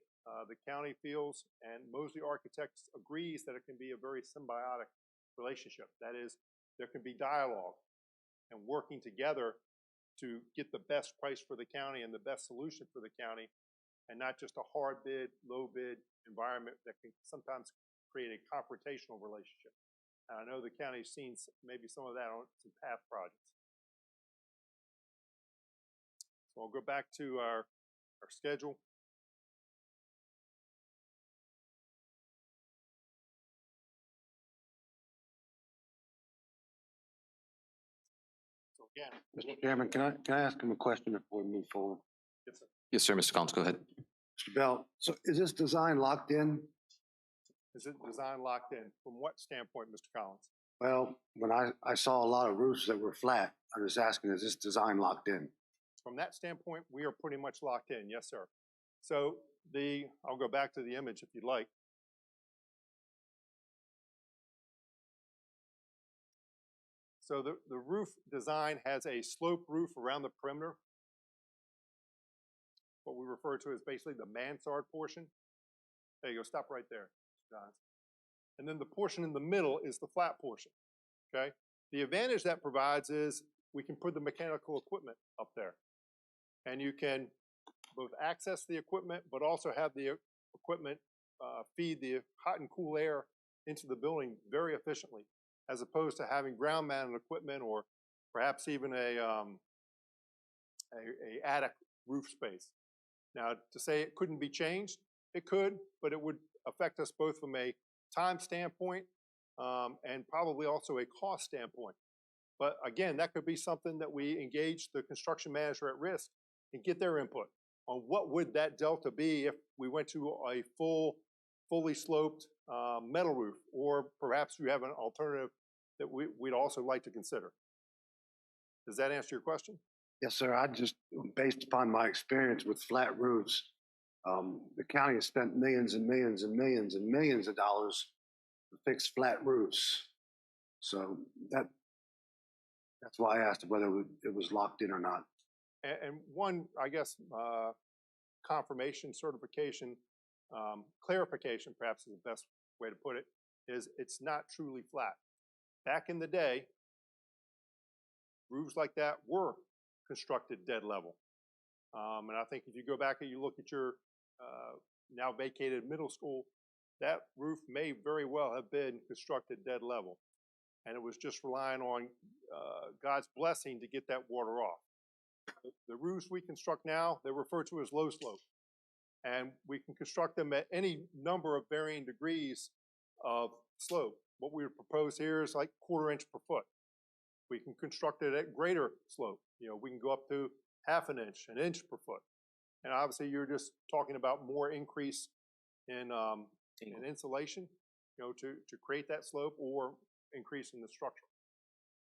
the county feels, and Mosley Architects agrees, that it can be a very symbiotic relationship. That is, there can be dialogue and working together to get the best price for the county and the best solution for the county, and not just a hard bid, low bid environment that can sometimes create a confrontational relationship. And I know the county's seen maybe some of that on some past projects. So I'll go back to our schedule. So again, Mr. Chairman, can I ask him a question before we move forward? yes, sir. Yes, sir, Mr. Collins, go ahead. Mr. Bell, so is this design locked in? Is it design locked in? From what standpoint, Mr. Collins? Well, when I saw a lot of roofs that were flat, I was asking, is this design locked in? From that standpoint, we are pretty much locked in, yes, sir. So I'll go back to the image if you'd like. So the roof design has a sloped roof around the perimeter. What we refer to as basically the mansard portion. There you go, stop right there, guys. And then the portion in the middle is the flat portion, okay? The advantage that provides is we can put the mechanical equipment up there. And you can both access the equipment, but also have the equipment feed the hot and cool air into the building very efficiently, as opposed to having ground mounted equipment or perhaps even a attic roof space. Now, to say it couldn't be changed, it could, but it would affect us both from a time standpoint and probably also a cost standpoint. But again, that could be something that we engage the construction manager at risk and get their input on what would that delta be if we went to a fully sloped metal roof, or perhaps you have an alternative that we'd also like to consider. Does that answer your question? Yes, sir. I just, based upon my experience with flat roofs, the county has spent millions and millions and millions and millions of dollars to fix flat roofs. So that's why I asked whether it was locked in or not. And one, I guess, confirmation, certification, clarification, perhaps is the best way to put it, is it's not truly flat. Back in the day, roofs like that were constructed dead level. And I think if you go back and you look at your now vacated middle school, that roof may very well have been constructed dead level. And it was just relying on God's blessing to get that water off. The roofs we construct now, they're referred to as low slope. And we can construct them at any number of varying degrees of slope. What we would propose here is like 1/4 inch per foot. We can construct it at greater slope. We can go up to 1/2 inch, 1 inch per foot. And obviously you're just talking about more increase in insulation, to create that slope, or increase in the structure.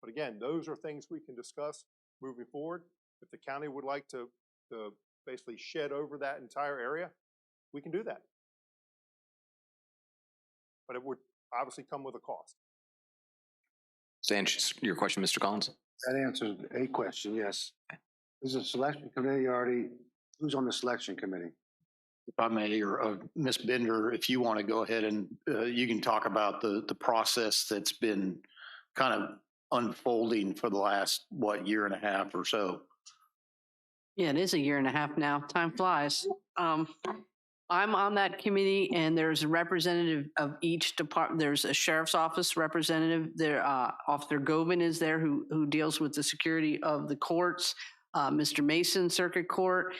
But again, those are things we can discuss moving forward. If the county would like to basically shed over that entire area, we can do that. But it would obviously come with a cost. Does that answer your question, Mr. Collins? That answers a question, yes. Is the selection committee already, who's on the selection committee? If I may, or Ms. Bender, if you want to go ahead and you can talk about the process that's been kind of unfolding for the last, 1.5 years or so. Yeah, it is a year and a half now. Time flies. I'm on that committee and there's a representative of each department. There's a sheriff's office representative there. Officer Gobin is there who deals with the security of the courts. Mr. Mason, Circuit Court.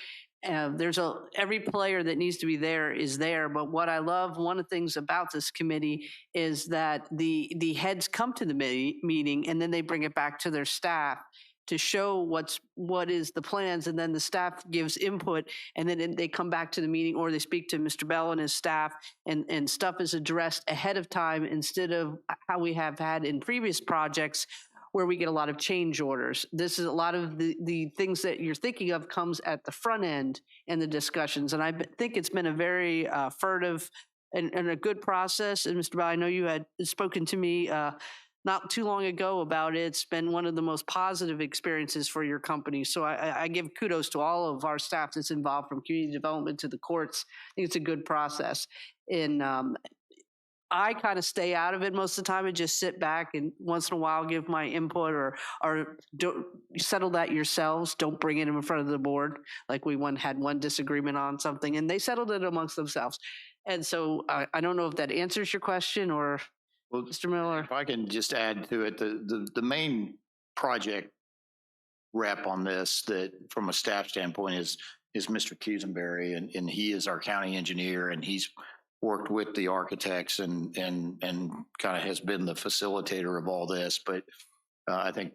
Every player that needs to be there is there. But what I love, one of the things about this committee is that the heads come to the meeting and then they bring it back to their staff to show what is the plans, and then the staff gives input, and then they come back to the meeting or they speak to Mr. Bell and his staff, and stuff is addressed ahead of time instead of how we have had in previous projects where we get a lot of change orders. This is a lot of the things that you're thinking of comes at the front end in the discussions, and I think it's been a very furtive and a good process. And Mr. Bell, I know you had spoken to me not too long ago about it. It's been one of the most positive experiences for your company. So I give kudos to all of our staff that's involved, from community development to the courts. I think it's a good process. And I kind of stay out of it most of the time and just sit back and once in a while give my input, or don't settle that yourselves. Don't bring it in front of the board. Like we had one disagreement on something and they settled it amongst themselves. And so I don't know if that answers your question, or Well, Mr. Miller. if I can just add to it, the main project rep on this, that from a staff standpoint, is Mr. Cusenberry, and he is our county engineer, and he's worked with the architects and kind of has been the facilitator of all this. But I think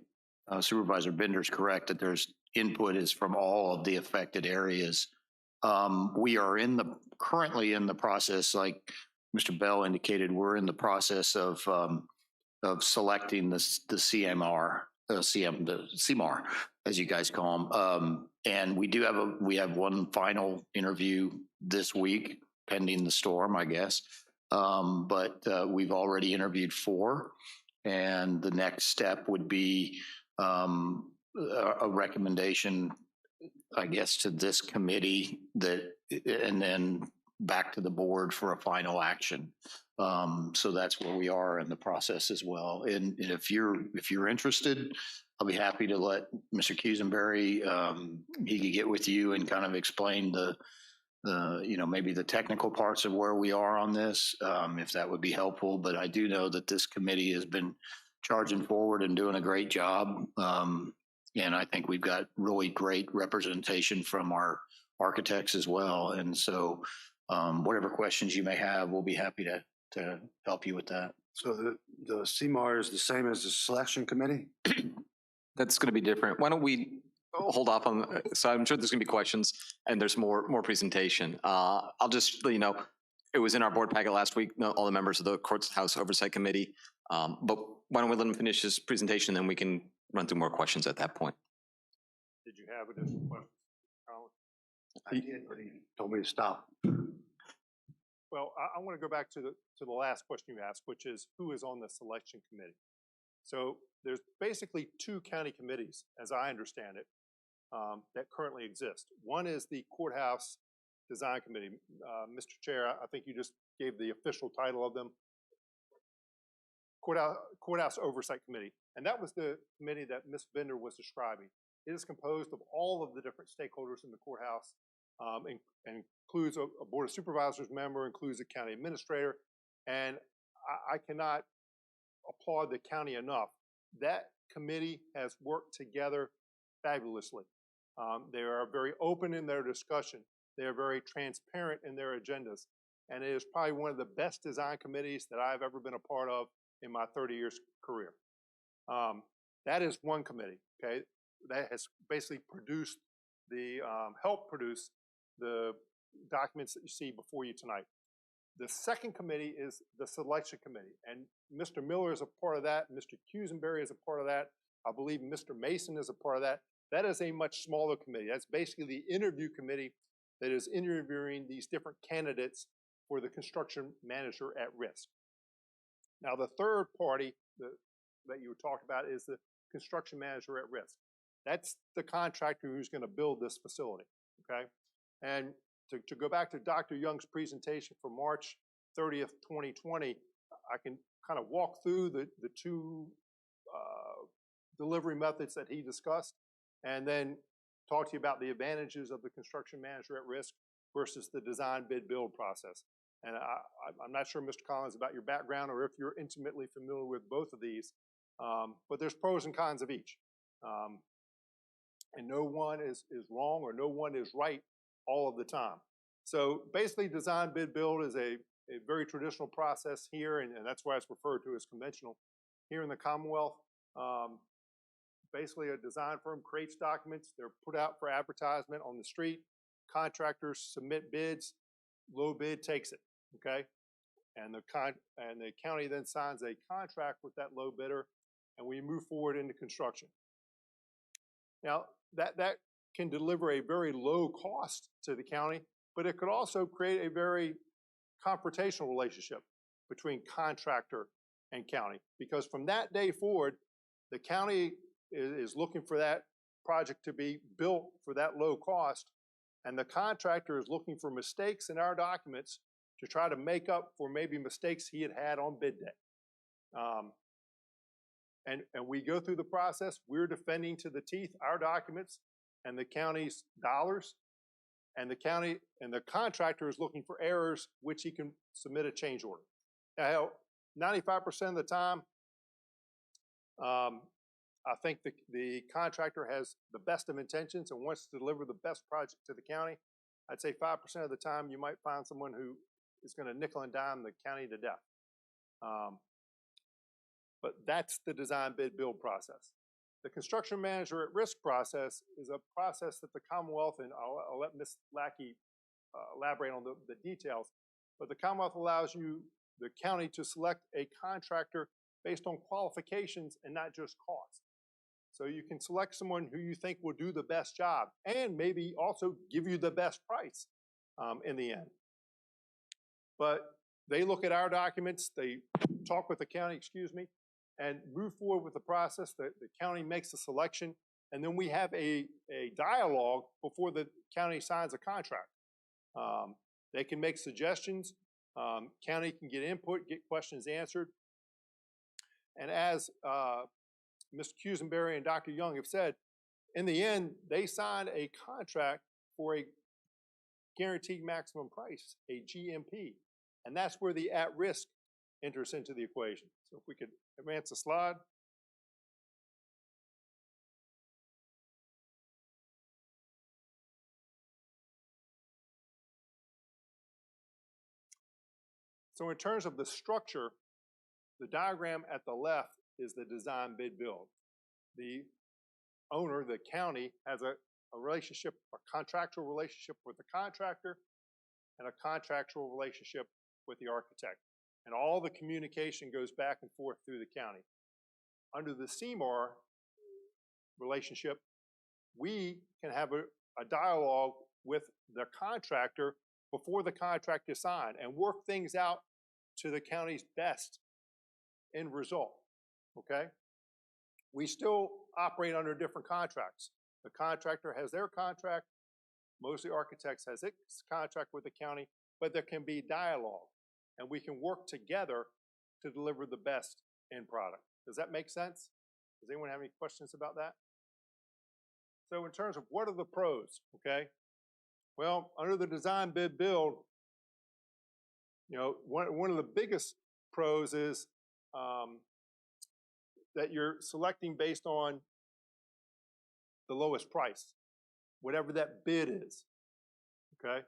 Supervisor Bender's correct that there's input is from all of the affected areas. We are currently in the process, like Mr. Bell indicated, we're in the process of selecting the CMR, the CMAR, as you guys call them. And we have one final interview this week, pending the storm, I guess. But we've already interviewed 4, and the next step would be a recommendation, I guess, to this committee and then back to the board for a final action. So that's where we are in the process as well. And if you're interested, I'll be happy to let Mr. Cusenberry, he could get with you and kind of explain maybe the technical parts of where we are on this, if that would be helpful. But I do know that this committee has been charging forward and doing a great job. And I think we've got really great representation from our architects as well. And so whatever questions you may have, we'll be happy to help you with that. So the CMAR is the same as the selection committee? That's going to be different. Why don't we hold off on, so I'm sure there's going to be questions and there's more presentation. I'll just let you know, it was in our board packet last week, all the members of the Courthouse Oversight Committee. But why don't we let him finish his presentation, then we can run through more questions at that point. Did you have additional questions, Colin? I did, but he told me to stop. Well, I want to go back to the last question you asked, which is who is on the selection committee? So there's basically 2 county committees, as I understand it, that currently exist. One is the Courthouse Design Committee. Mr. Chair, I think you just gave the official title of them. Courthouse Oversight Committee. And that was the committee that Ms. Bender was describing. It is composed of all of the different stakeholders in the courthouse, and includes a Board of Supervisors member, includes a county administrator, and I cannot applaud the county enough. That committee has worked together fabulously. They are very open in their discussion. They are very transparent in their agendas, and it is probably one of the best design committees that I've ever been a part of in my 30 years career. That is one committee, okay, that has basically produced helped produce the documents that you see before you tonight. The second committee is the selection committee, and Mr. Miller is a part of that. Mr. Cusenberry is a part of that. I believe Mr. Mason is a part of that. That is a much smaller committee. That's basically the interview committee that is interviewing these different candidates for the construction manager at risk. Now, the third party that you were talking about is the construction manager at risk. That's the contractor who's going to build this facility, okay? And to go back to Dr. Young's presentation from March 30th, 2020, I can kind of walk through the 2 delivery methods that he discussed, and then talk to you about the advantages of the construction manager at risk versus the design bid build process. And I'm not sure, Mr. Collins, about your background or if you're intimately familiar with both of these, but there's pros and cons of each. And no one is wrong or no one is right all of the time. So basically, design bid build is a very traditional process here, and that's why it's referred to as conventional. Here in the Commonwealth, basically a design firm creates documents, they're put out for advertisement on the street, contractors submit bids, low bid takes it, okay? And the county then signs a contract with that low bidder, and we move forward into construction. Now, that can deliver a very low cost to the county, but it could also create a very confrontational relationship between contractor and county, because from that day forward, the county is looking for that project to be built for that low cost, and the contractor is looking for mistakes in our documents to try to make up for maybe mistakes he had on bid day. And we go through the process. We're defending to the teeth our documents and the county's dollars, and the county and the contractor is looking for errors which he can submit a change order. Now, 95% of the time, I think the contractor has the best of intentions and wants to deliver the best project to the county. I'd say 5% of the time you might find someone who is going to nickel and dime the county to death. But that's the design bid build process. The construction manager at risk process is a process that the Commonwealth, and I'll let Ms. Lackey elaborate on the details, but the Commonwealth allows you, the county, to select a contractor based on qualifications and not just cost. So you can select someone who you think will do the best job and maybe also give you the best price in the end. But they look at our documents, they talk with the county, and move forward with the process. The county makes a selection, and then we have a dialogue before the county signs a contract. They can make suggestions, county can get input, get questions answered. And as Mr. Cusenberry and Dr. Young have said, in the end, they sign a contract for a guaranteed maximum price, a GMP. And that's where the at-risk enters into the equation. So if we could advance the slide. So in terms of the structure, the diagram at the left is the design bid build. The owner, the county, has a relationship, a contractual relationship with the contractor and a contractual relationship with the architect. And all the communication goes back and forth through the county. Under the CMAR relationship, we can have a dialogue with the contractor before the contract is signed and work things out to the county's best end result, okay? We still operate under different contracts. The contractor has their contract, most of the architects has its contract with the county, but there can be dialogue, and we can work together to deliver the best end product. Does that make sense? Does anyone have any questions about that? So in terms of what are the pros, okay? Well, under the design bid build, you know, one of the biggest pros is that you're selecting based on the lowest price, whatever that bid is, okay?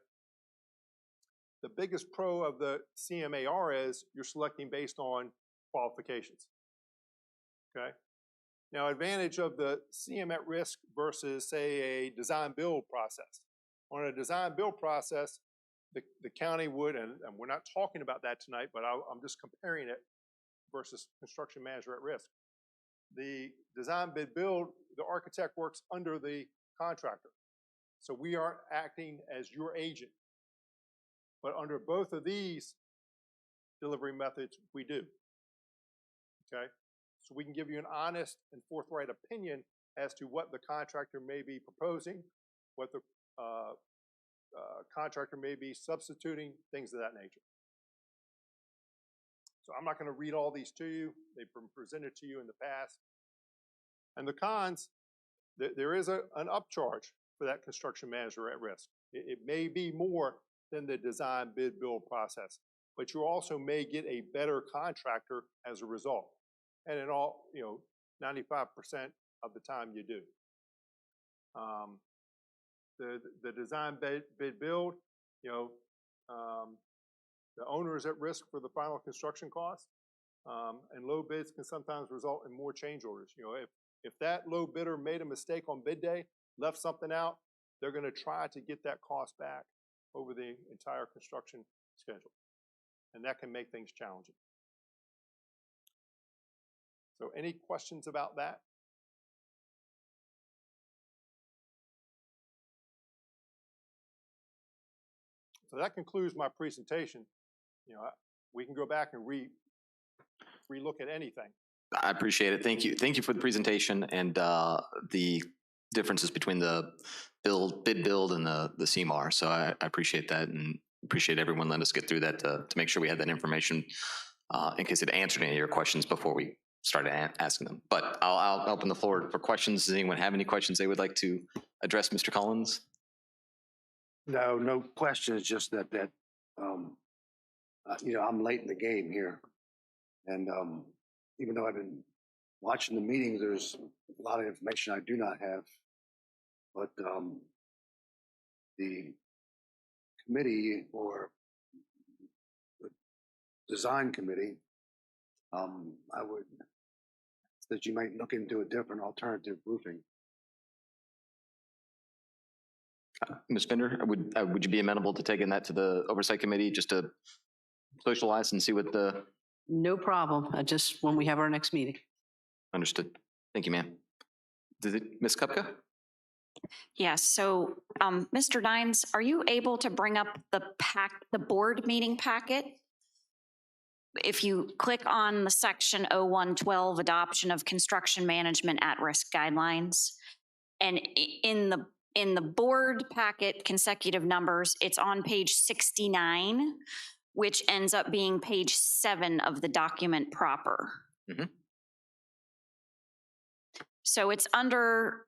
The biggest pro of the CMAR is you're selecting based on qualifications, okay? Now, advantage of the CM at risk versus, say, a design build process. On a design build process, the county would, and we're not talking about that tonight, but I'm just comparing it versus construction manager at risk. The design bid build, the architect works under the contractor. So we aren't acting as your agent. But under both of these delivery methods, we do, okay? So we can give you an honest and forthright opinion as to what the contractor may be proposing, what the contractor may be substituting, things of that nature. So I'm not going to read all these to you. They've been presented to you in the past. And the cons, there is an upcharge for that construction manager at risk. It may be more than the design bid build process, but you also may get a better contractor as a result. And in all, 95% of the time you do. The design bid build, the owner is at risk for the final construction cost, and low bids can sometimes result in more change orders. If that low bidder made a mistake on bid day, left something out, they're going to try to get that cost back over the entire construction schedule, and that can make things challenging. So, any questions about that? So that concludes my presentation. We can go back and re-look at anything. I appreciate it. Thank you. Thank you for the presentation and the differences between the bid build and the CMAR. So I appreciate that and appreciate everyone letting us get through that to make sure we had that information in case it answered any of your questions before we started asking them. But I'll open the floor for questions. Does anyone have any questions they would like to address Mr. Collins? No questions, just that I'm late in the game here. And even though I've been watching the meetings, there's a lot of information I do not have. But the committee or the design committee, I would that you might look into a different alternative roofing. Ms. Bender, would you be amenable to taking that to the Oversight Committee just to socialize and see what the... No problem. Just when we have our next meeting. Understood. Thank you, ma'am. Ms. Kupka? Yes, so Mr. Dines, are you able to bring up the board meeting packet? If you click on the section 0112, Adoption of Construction Management at-Risk Guidelines, and in the board packet consecutive numbers, it's on page 69, which ends up being page 7 of the document proper. Mm-hmm. So it's under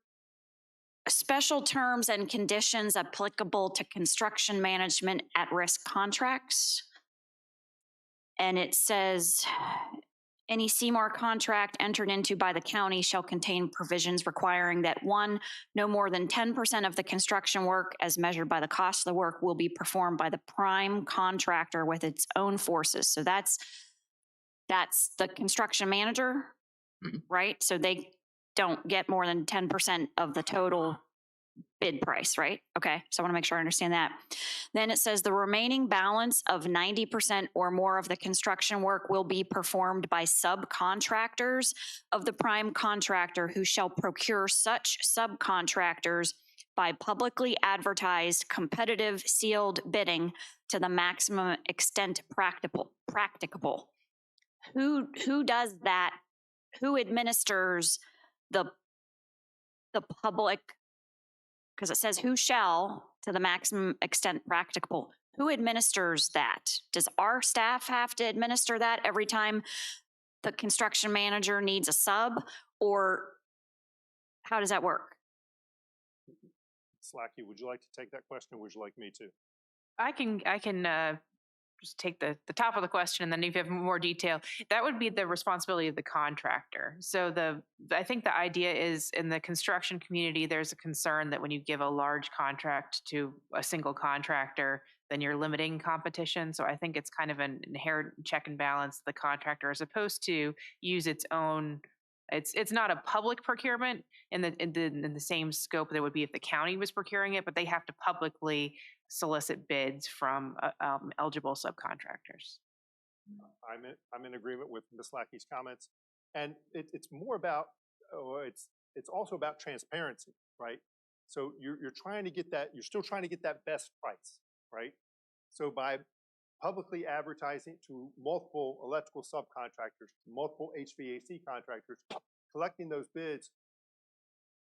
special terms and conditions applicable to construction management at-risk contracts. And it says, any CMAR contract entered into by the county shall contain provisions requiring that 1, no more than 10% of the construction work as measured by the cost of the work will be performed by the prime contractor with its own forces. So that's the construction manager, mm-hmm. right? So they don't get more than 10% of the total bid price, right? Okay, so I want to make sure I understand that. Then it says the remaining balance of 90% or more of the construction work will be performed by subcontractors of the prime contractor who shall procure such subcontractors by publicly advertised competitive sealed bidding to the maximum extent practicable. Who does that? Who administers the public? Because it says who shall to the maximum extent practicable. Who administers that? Does our staff have to administer that every time the construction manager needs a sub, or how does that work? Slacky, would you like to take that question, or would you like me to? I can just take the top of the question, and then if you have more detail, that would be the responsibility of the contractor. So I think the idea is in the construction community, there's a concern that when you give a large contract to a single contractor, then you're limiting competition. So I think it's kind of an inherent check and balance. The contractor is supposed to use its own. It's not a public procurement in the same scope that would be if the county was procuring it, but they have to publicly solicit bids from eligible subcontractors. I'm in agreement with Ms. Lackey's comments, and it's more about it's also about transparency, right? So you're trying to get that, you're still trying to get that best price, right? So by publicly advertising to multiple electrical subcontractors, multiple HVAC contractors, collecting those bids,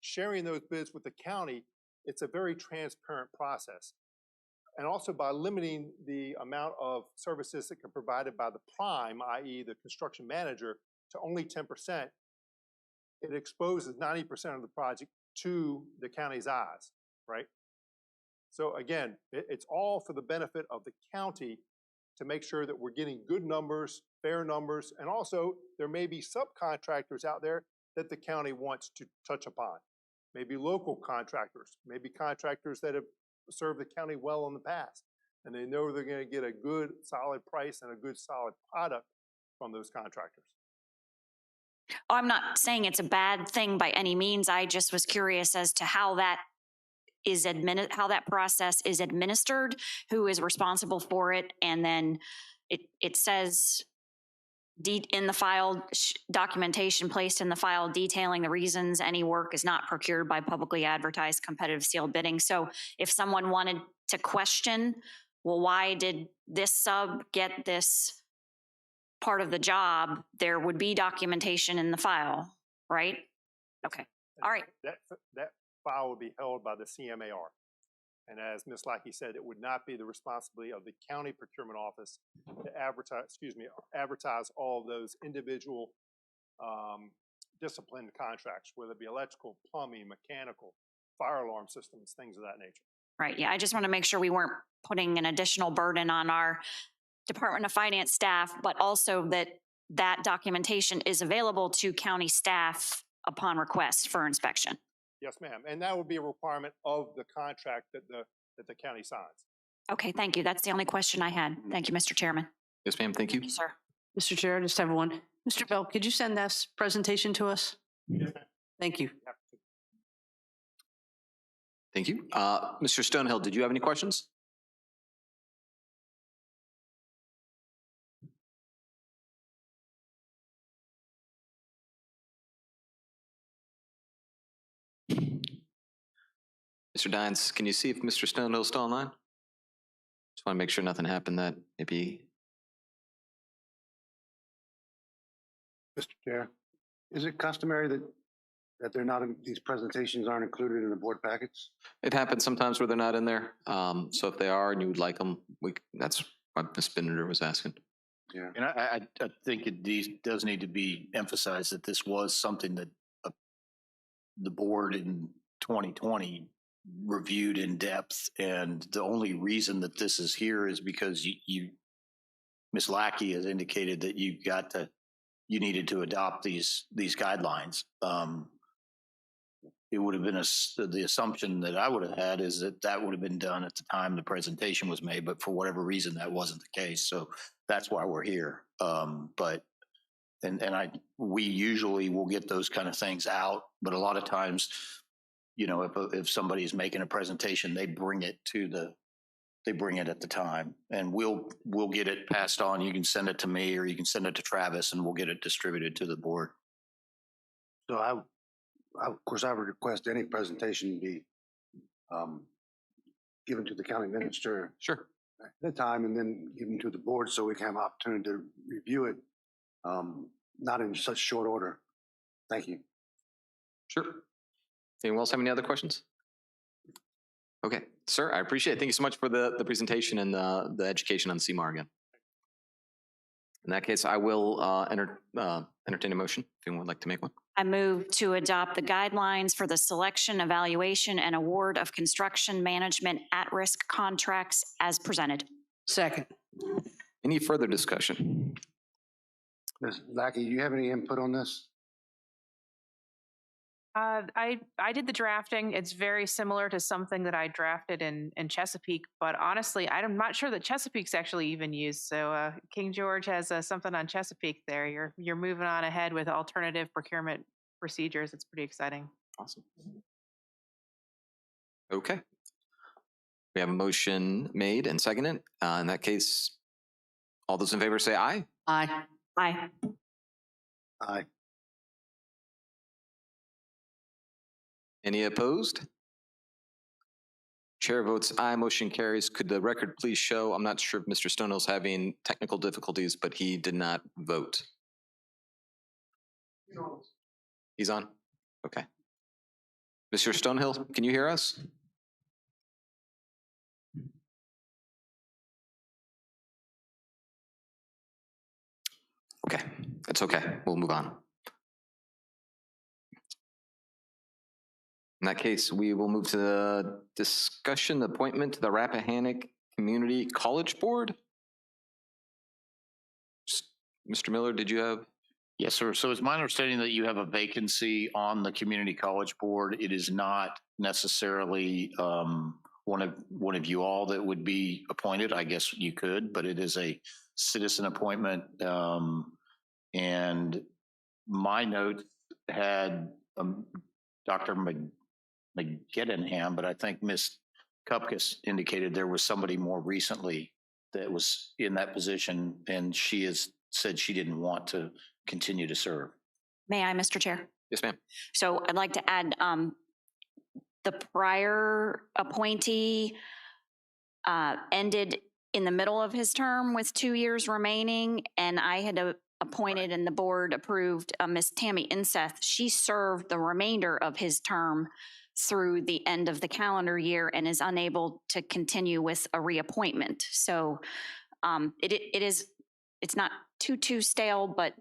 sharing those bids with the county, it's a very transparent process. And also by limiting the amount of services that can be provided by the prime, i.e. the construction manager, to only 10%, it exposes 90% of the project to the county's eyes, right? So again, it's all for the benefit of the county to make sure that we're getting good numbers, fair numbers, and also there may be subcontractors out there that the county wants to touch upon. Maybe local contractors, maybe contractors that have served the county well in the past, and they know they're going to get a good, solid price and a good, solid product from those contractors. Oh, I'm not saying it's a bad thing by any means. I just was curious as to how that is how that process is administered, who is responsible for it, and then it says in the file documentation placed in the file detailing the reasons any work is not procured by publicly advertised competitive sealed bidding. So if someone wanted to question, well, why did this sub get this part of the job, there would be documentation in the file, right? Okay. All right. That file would be held by the CMAR. And as Ms. Lackey said, it would not be the responsibility of the county procurement office to advertise all of those individual disciplined contracts, whether it be electrical, plumbing, mechanical, fire alarm systems, things of that nature. Right. Yeah. I just want to make sure we weren't putting an additional burden on our Department of Finance staff, but also that that documentation is available to county staff upon request for inspection. Yes, ma'am. And that would be a requirement of the contract that the county signs. Okay, thank you. That's the only question I had. Thank you, Mr. Chairman. Yes, ma'am. Thank you. Thank you, sir. Mr. Chair, I just have one. Mr. Bell, could you send this presentation to us? Thank you. Thank you. Mr. Stonehill, did you have any questions? Mr. Dines, can you see if Mr. Stonehill's still online? Just want to make sure nothing happened that maybe. Mr. Chair, is it customary that they're not, these presentations aren't included in the board packets? It happens sometimes where they're not in there. So if they are and you would like them, that's what Ms. Binder was asking. Yeah. And I think it does need to be emphasized that this was something that the board in 2020 reviewed in depth, and the only reason that this is here is because you Ms. Lackey has indicated that you needed to adopt these guidelines. It would have been the assumption that I would have had is that would have been done at the time the presentation was made, but for whatever reason that wasn't the case. So that's why we're here. We usually will get those kind of things out, but a lot of times, you know, if somebody's making a presentation, they bring it at the time, and we'll get it passed on. You can send it to me or you can send it to Travis and we'll get it distributed to the board. So of course, I would request any presentation be given to the county minister Sure. at the time and then given to the board so we can have an opportunity to review it, not in such short order. Thank you. Sure. Anyone else have any other questions? Okay, sir, I appreciate it. Thank you so much for the presentation and the education on CMAR again. In that case, I will entertain a motion if anyone would like to make one. I move to adopt the guidelines for the selection, evaluation, and award of construction management at-risk contracts as presented. Second. Any further discussion? Ms. Lackey, do you have any input on this? I did the drafting. It's very similar to something that I drafted in Chesapeake, but honestly, I'm not sure that Chesapeake's actually even used. So King George has something on Chesapeake there. You're moving on ahead with alternative procurement procedures. It's pretty exciting. Awesome. Okay. We have a motion made and seconded. In that case, all those in favor say aye. Aye. Aye. Aye. Any opposed? Chair votes aye, motion carries. Could the record please show, I'm not sure if Mr. Stonehill's having technical difficulties, but he did not vote. He's on? Okay. Mr. Stonehill, can you hear us? Okay, that's okay. We'll move on. In that case, we will move to the discussion appointment to the Rappahannock Community College Board. Mr. Miller, did you have? Yes, sir. So it's my understanding that you have a vacancy on the Community College Board. It is not necessarily one of you all that would be appointed. I guess you could, but it is a citizen appointment. And my note had Dr. McGettingham, but I think Ms. Kupkas indicated there was somebody more recently that was in that position, and she has said she didn't want to continue to serve. May I, Mr. Chair? Yes, ma'am. So I'd like to add the prior appointee ended in the middle of his term with 2 years remaining, and I had appointed and the board approved Ms. Tammy Inseth. She served the remainder of his term through the end of the calendar year and is unable to continue with a reappointment. So it's not too stale, but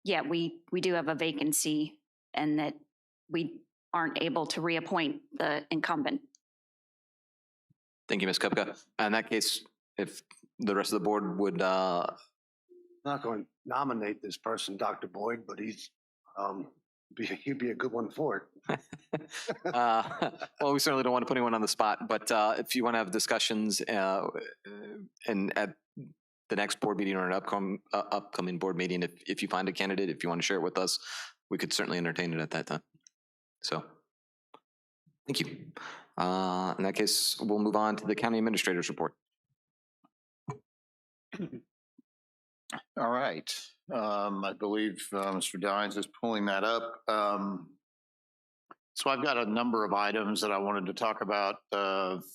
yeah, we do have a vacancy and that we aren't able to reappoint the incumbent. Thank you, Ms. Kupka. In that case, if the rest of the board would, Not going to nominate this person, Dr. Boyd, but he'd be a good one for it. well, we certainly don't want to put anyone on the spot, but if you want to have discussions and at the next board meeting or an upcoming board meeting, if you find a candidate, if you want to share it with us, we could certainly entertain it at that time. So, thank you. In that case, we'll move on to the county administrator's report. All right. I believe Mr. Dines is pulling that up. So I've got a number of items that I wanted to talk about.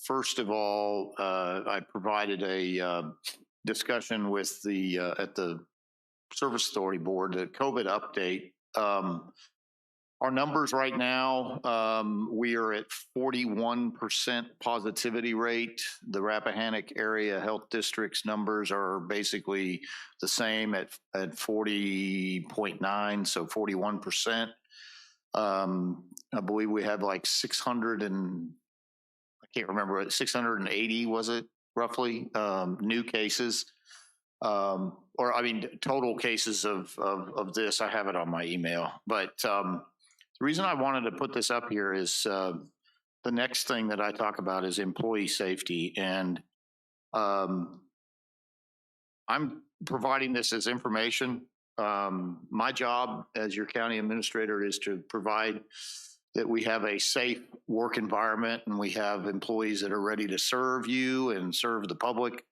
First of all, I provided a discussion with the at the Service Authority Board, the COVID update. Our numbers right now, we are at 41% positivity rate. The Rappahannock Area Health District's numbers are basically the same at 40.9, so 41%. I believe we had like 680, was it roughly, new cases. Or I mean, total cases of this. I have it on my email, but the reason I wanted to put this up here is the next thing that I talk about is employee safety. And I'm providing this as information. My job as your county administrator is to provide that we have a safe work environment and we have employees that are ready to serve you and serve the public.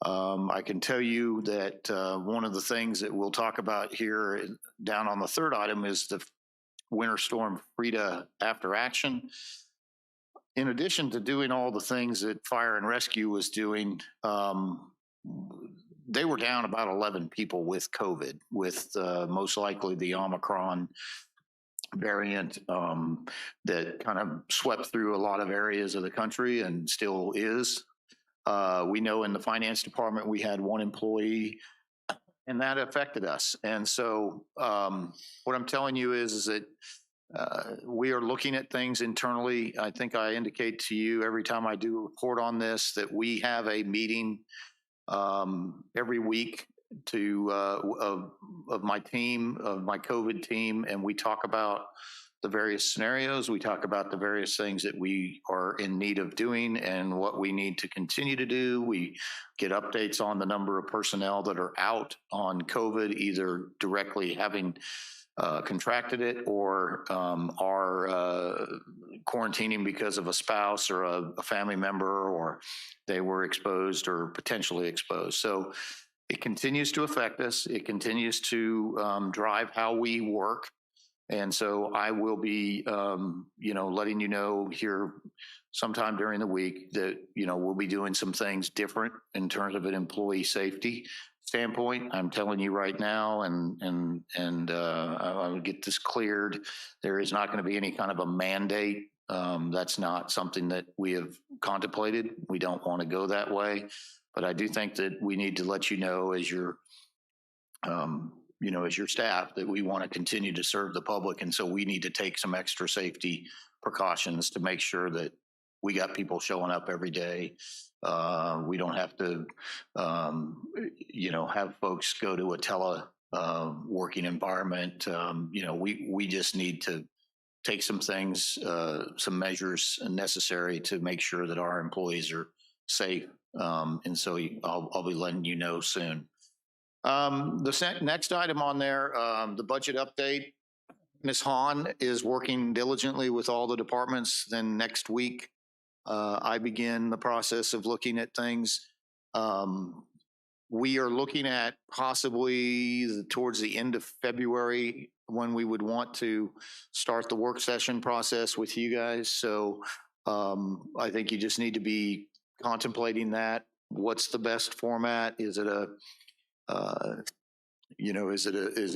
I can tell you that one of the things that we'll talk about here down on the third item is the Winter Storm Frida after action. In addition to doing all the things that Fire and Rescue was doing, they were down about 11 people with COVID, with most likely the Omicron variant that kind of swept through a lot of areas of the country and still is. We know in the finance department, we had one employee and that affected us. And so what I'm telling you is that we are looking at things internally. I think I indicate to you every time I do a report on this that we have a meeting every week of my team, of my COVID team, and we talk about the various scenarios. We talk about the various things that we are in need of doing and what we need to continue to do. We get updates on the number of personnel that are out on COVID, either directly having contracted it or are quarantining because of a spouse or a family member, or they were exposed or potentially exposed. So it continues to affect us. It continues to drive how we work. And so I will be, letting you know here sometime during the week that, we'll be doing some things different in terms of an employee safety standpoint. I'm telling you right now, and I'll get this cleared. There is not going to be any kind of a mandate. That's not something that we have contemplated. We don't want to go that way. But I do think that we need to let you know as you're as your staff, that we want to continue to serve the public. And so we need to take some extra safety precautions to make sure that we got people showing up every day. We don't have to, have folks go to a working environment. We just need to take some things, some measures necessary to make sure that our employees are safe. And so I'll be letting you know soon. The next item on there, the budget update. Ms. Hahn is working diligently with all the departments. Then next week, I begin the process of looking at things. We are looking at possibly towards the end of February when we would want to start the work session process with you guys. So I think you just need to be contemplating that. What's the best format? Is it a is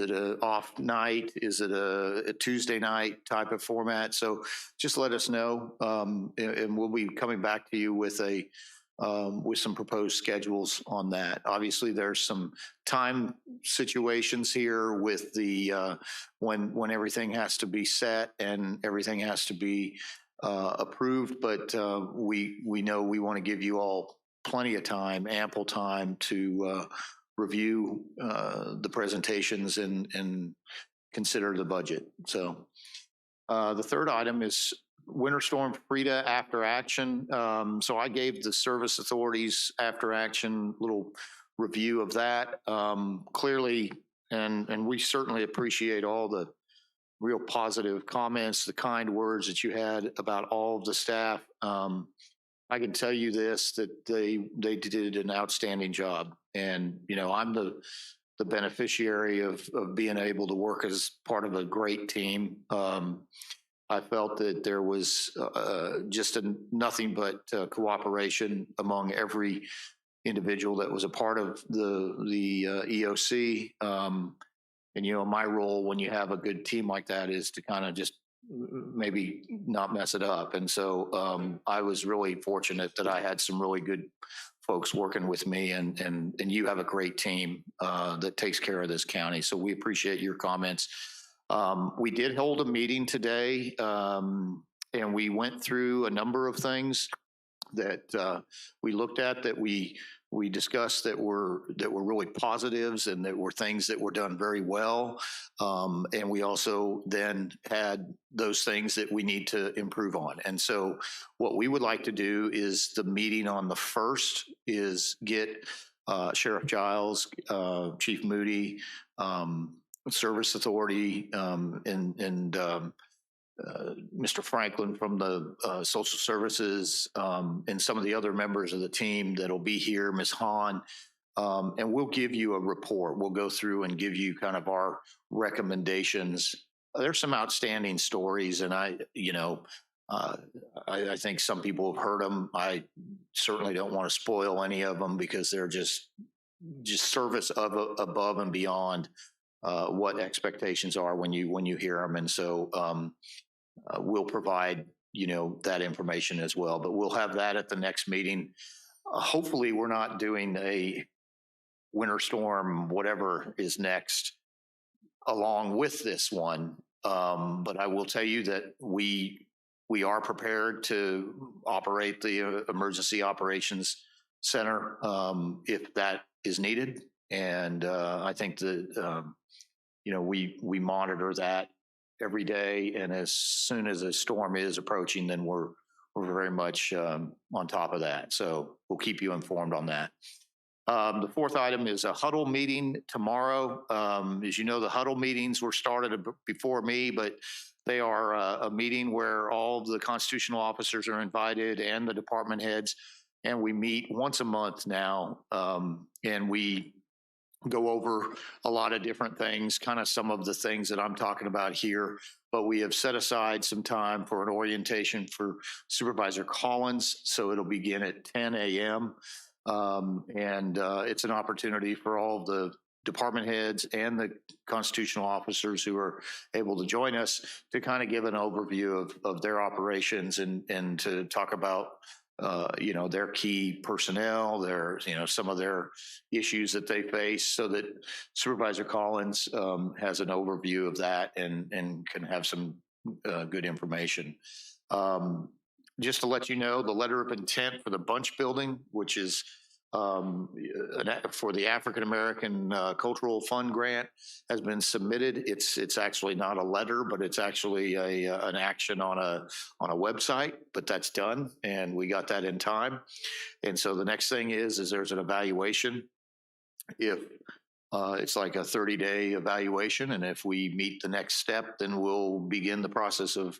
it a off night? Is it a Tuesday night type of format? So just let us know, and we'll be coming back to you with some proposed schedules on that. Obviously, there's some time situations here with the when everything has to be set and everything has to be approved. But we know we want to give you all plenty of time, ample time to review the presentations and consider the budget. So the third item is Winter Storm Frida after action. So I gave the service authorities after action little review of that. Clearly, and we certainly appreciate all the real positive comments, the kind words that you had about all of the staff. I can tell you this, that they did an outstanding job. And, I'm the beneficiary of being able to work as part of a great team. I felt that there was just nothing but cooperation among every individual that was a part of the EOC. And, my role when you have a good team like that is to kind of just maybe not mess it up. And so I was really fortunate that I had some really good folks working with me, and you have a great team that takes care of this county. So we appreciate your comments. We did hold a meeting today, and we went through a number of things that we looked at, that we discussed that were really positives, and that were things that were done very well. And we also then had those things that we need to improve on. And so what we would like to do is the meeting on the 1st is get Sheriff Giles, Chief Moody, Service Authority, and Mr. Franklin from the Social Services, and some of the other members of the team that'll be here, Ms. Hahn, and we'll give you a report. We'll go through and give you kind of our recommendations. There's some outstanding stories, and I think some people have heard them. I certainly don't want to spoil any of them because they're just service above and beyond what expectations are when you hear them. And so we'll provide, that information as well, but we'll have that at the next meeting. Hopefully we're not doing a winter storm, whatever is next, along with this one. But I will tell you that we are prepared to operate the Emergency Operations Center if that is needed. And I think that, we monitor that every day. And as soon as a storm is approaching, then we're very much on top of that. So we'll keep you informed on that. The fourth item is a huddle meeting tomorrow. As you know, the huddle meetings were started before me, but they are a meeting where all of the constitutional officers are invited and the department heads, and we meet once a month now, and we go over a lot of different things, kind of some of the things that I'm talking about here, but we have set aside some time for an orientation for Supervisor Collins. So it'll begin at 10 a.m. And it's an opportunity for all of the department heads and the constitutional officers who are able to join us to kind of give an overview of their operations and to talk about you know, their key personnel, their, you know, some of their issues that they face, so that Supervisor Collins has an overview of that and can have some good information. Just to let you know, the letter of intent for the Bunch Building, which is for the African American Cultural Fund grant, has been submitted. It's actually not a letter, but it's actually an action on a website. But that's done, and we got that in time. And so the next thing is there's an evaluation. If it's like a 30-day evaluation, and if we meet the next step, then we'll begin the process of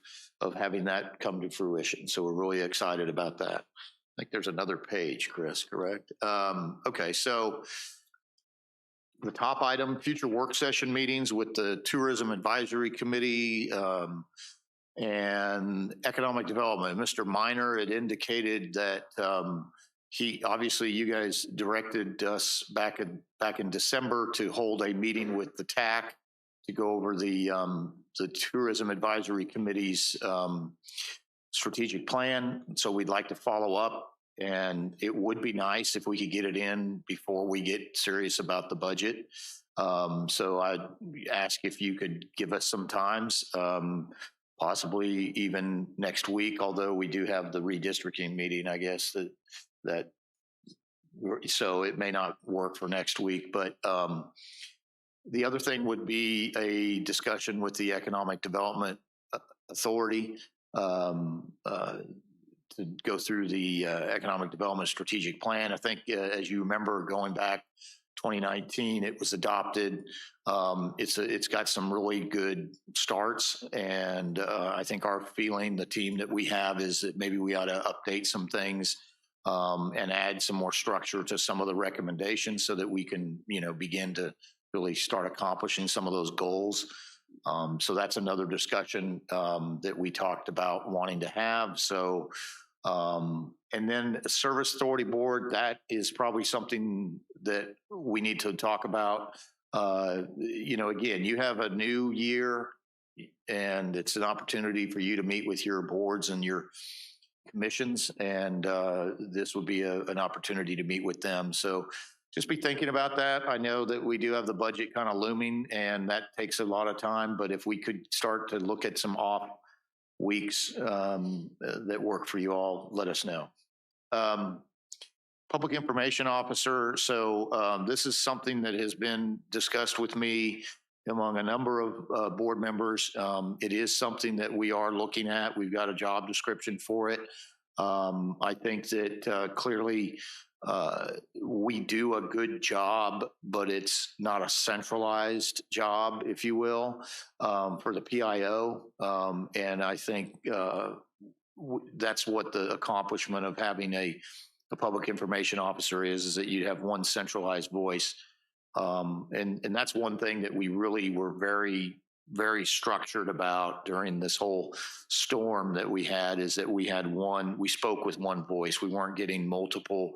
having that come to fruition. So we're really excited about that. I think there's another page, Chris, correct? Okay, so the top item, future work session meetings with the Tourism Advisory Committee and Economic Development. Mr. Minor had indicated that obviously you guys directed us back in December to hold a meeting with the TAC to go over the Tourism Advisory Committee's strategic plan. So we'd like to follow up, and it would be nice if we could get it in before we get serious about the budget. So I'd ask if you could give us some times, possibly even next week, although we do have the redistricting meeting, I guess, that so it may not work for next week. But the other thing would be a discussion with the Economic Development Authority to go through the Economic Development Strategic Plan. I think, as you remember, going back 2019, it was adopted. It's got some really good starts, and I think our feeling, the team that we have, is that maybe we ought to update some things and add some more structure to some of the recommendations, so that we can, you know, begin to really start accomplishing some of those goals. So that's another discussion that we talked about wanting to have. So, and then a Service Authority Board, that is probably something that we need to talk about. You know, again, you have a new year, and it's an opportunity for you to meet with your boards and your commissions, and this would be an opportunity to meet with them. So just be thinking about that. I know that we do have the budget kind of looming, and that takes a lot of time, but if we could start to look at some off weeks that work for you all, let us know. Public Information Officer. So this is something that has been discussed with me among a number of board members. It is something that we are looking at. We've got a job description for it. I think that clearly we do a good job, but it's not a centralized job, if you will, for the PIO. And I think that's what the accomplishment of having a public information officer is that you have one centralized voice. And that's one thing that we really were very, very structured about during this whole storm that we had, is that we spoke with one voice. We weren't getting multiple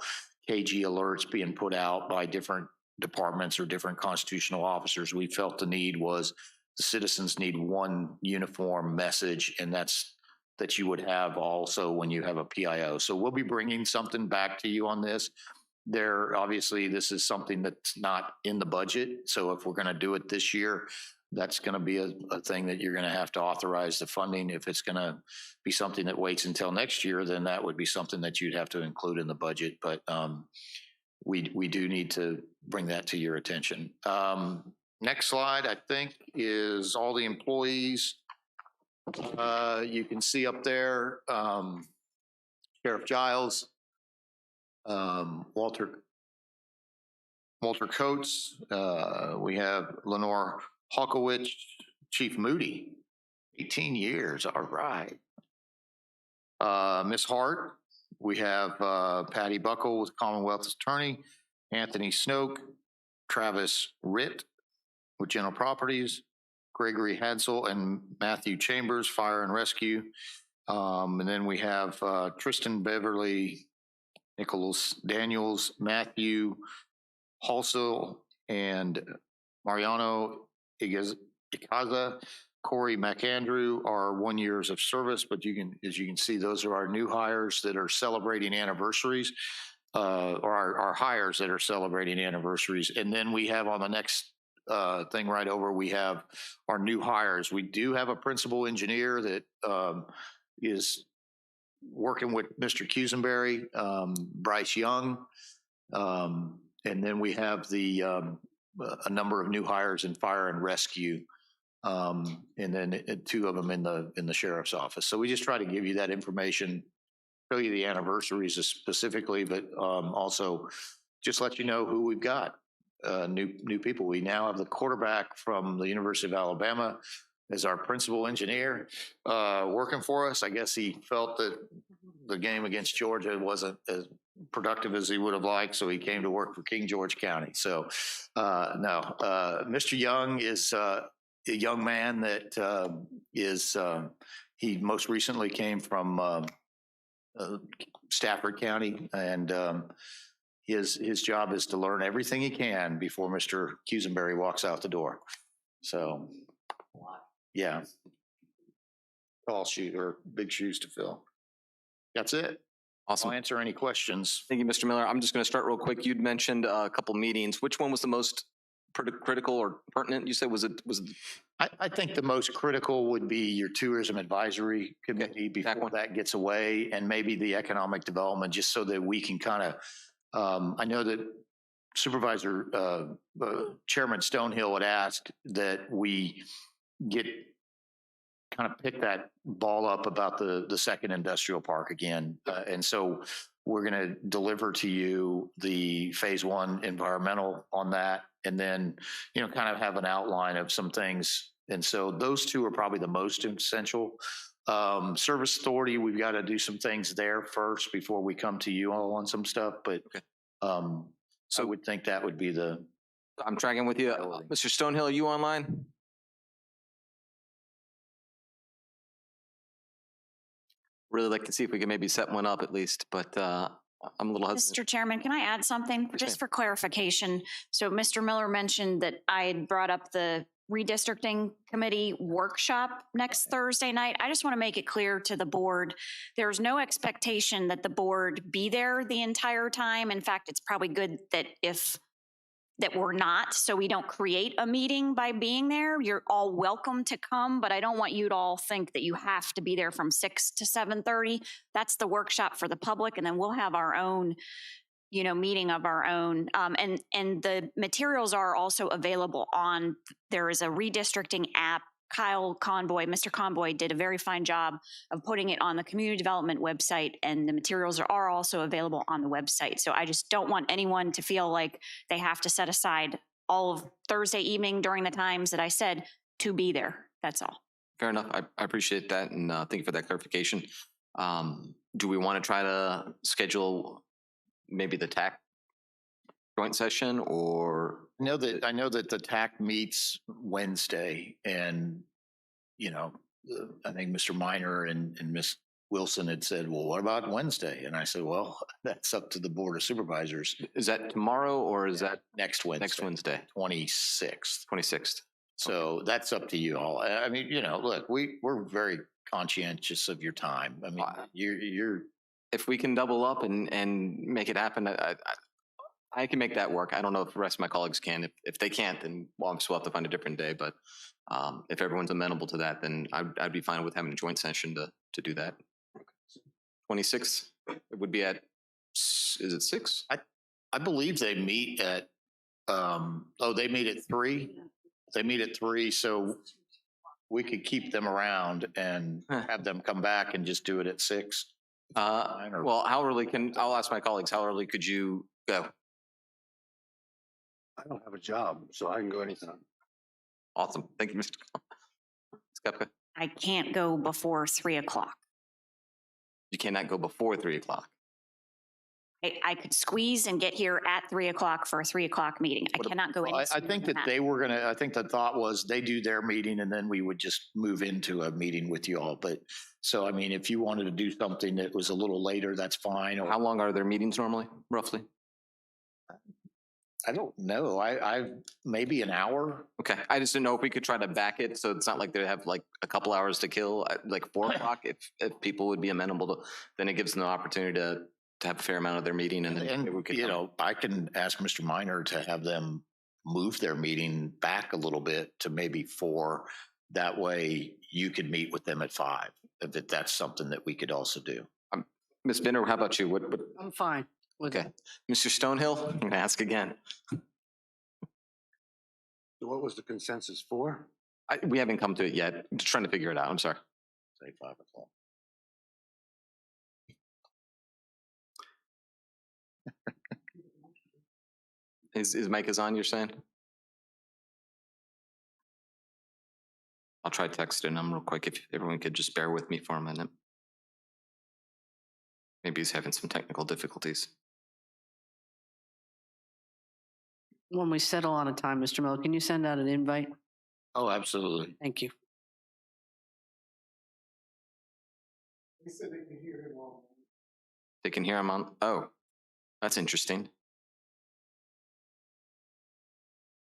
KG alerts being put out by different departments or different constitutional officers. We felt the need was the citizens need one uniform message, and that's that you would have also when you have a PIO. So we'll be bringing something back to you on this. Obviously, this is something that's not in the budget. So if we're going to do it this year, that's going to be a thing that you're going to have to authorize the funding. If it's going to be something that waits until next year, then that would be something that you'd have to include in the budget. But we do need to bring that to your attention. Next slide, I think, is all the employees. You can see up there, Sheriff Giles, Walter Coates, we have Lenore Hawkowicz, Chief Moody, 18 years, all right. Miss Hart, we have Patty Buckle with Commonwealth Attorney, Anthony Snoke, Travis Ritt with General Properties, Gregory Hadsel and Matthew Chambers, Fire and Rescue. And then we have Tristan Beverly, Nicholas Daniels, Matthew Halsell, and Mariano Icaza Corey McAndrew are 1 years of service, but as you can see, those are our new hires that are celebrating anniversaries, or our hires that are celebrating anniversaries. And then we have on the next thing right over, we have our new hires. We do have a principal engineer that is working with Mr. Cusenberry, Bryce Young. And then we have a number of new hires in fire and rescue. And then two of them in the sheriff's office. So we just try to give you that information, show you the anniversaries specifically, but also just let you know who we've got, new people. We now have the quarterback from the University of Alabama as our principal engineer working for us. I guess he felt that the game against Georgia wasn't as productive as he would have liked, so he came to work for King George County. So Mr. Young is a young man that he most recently came from Stafford County, and his job is to learn everything he can before Mr. Cusenberry walks out the door. So, yeah, tall shoe or big shoes to fill. That's it. Awesome. I'll answer any questions. Thank you, Mr. Miller. I'm just going to start real quick. You'd mentioned a couple meetings. Which one was the most critical or pertinent? You said was it? I think the most critical would be your tourism advisory committee before that gets away, and maybe the economic development, just so that we can kind of, I know that Supervisor Chairman Stonehill had asked that we get kind of pick that ball up about the second industrial park again. And so we're going to deliver to you the phase 1 environmental on that, and then, kind of have an outline of some things. And so those two are probably the most essential. Service authority, we've got to do some things there first before we come to you all on some stuff. But so I would think that would be I'm tracking with you. Mr. Stonehill, are you online? Really like to see if we can maybe set one up at least, but I'm a little hesitant. Mr. Chairman, can I add something just for clarification? So Mr. Miller mentioned that I had brought up the redistricting committee workshop next Thursday night. I just want to make it clear to the board, there's no expectation that the board be there the entire time. In fact, it's probably good that we're not, so we don't create a meeting by being there. You're all welcome to come, but I don't want you to all think that you have to be there from 6 to 7:30. That's the workshop for the public, and then we'll have our own, meeting of our own. And the materials are also available there is a redistricting app. Mr. Conboy did a very fine job of putting it on the community development website, and the materials are also available on the website. So I just don't want anyone to feel like they have to set aside all of Thursday evening during the times that I said to be there. That's all. Fair enough. I appreciate that, and thank you for that clarification. Do we want to try to schedule maybe the TAC joint session, or? I know that the TAC meets Wednesday, and I think Mr. Minor and Ms. Wilson had said, well, what about Wednesday? And I said, well, that's up to the Board of Supervisors. Is that tomorrow, or is that next Wednesday? Next Wednesday, 26th. 26th. So that's up to you all. I mean, look, we're very conscientious of your time. I mean, you're. If we can double up and make it happen, I can make that work. I don't know if the rest of my colleagues can. If they can't, then we'll have to find a different day. But if everyone's amenable to that, then I'd be fine with having a joint session to do that. 26th, it would be at, is it 6? I believe they meet at, they meet at 3. They meet at 3, so we could keep them around and have them come back and just do it at 6. Well, I'll ask my colleagues, how early could you go? I don't have a job, so I can go anytime. Awesome. Thank you, Mr. Skepka. I can't go before 3 o'clock. You cannot go before 3 o'clock. I could squeeze and get here at 3 o'clock for a 3 o'clock meeting. I cannot go any I sooner think than that I think the thought was they do their meeting and then we would just move into a meeting with you all. But so, I mean, if you wanted to do something that was a little later, that's fine. How long are their meetings normally, roughly? I don't know. I maybe an hour. Okay, I just didn't know if we could try to back it, so it's not like they have like a couple hours to kill, like 4 o'clock, if people would be amenable to, then it gives them the opportunity to have a fair amount of their meeting and then maybe we And, could. you know, I can ask Mr. Minor to have them move their meeting back a little bit to maybe 4. That way you could meet with them at 5, if that's something that we could also do. Ms. Binder, how about you? What, I'm fine with okay. it. Mr. Stonehill, I'm gonna ask again. What was the consensus for? We haven't come to it yet. I'm just trying to figure it out. I'm sorry. Say 5 o'clock. Is mic is on, you're saying? I'll try texting him real quick if everyone could just bear with me for a minute. Maybe he's having some technical difficulties. When we settle on a time, Mr. Miller, can you send out an invite? Oh, absolutely. Thank you. He said they could hear him all. They can hear him on, oh, that's interesting.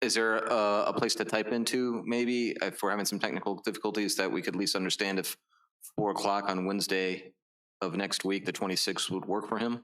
Is there a place to type into, maybe, if we're having some technical difficulties, that we could at least understand if 4 o'clock on Wednesday of next week, the 26th, would work for him?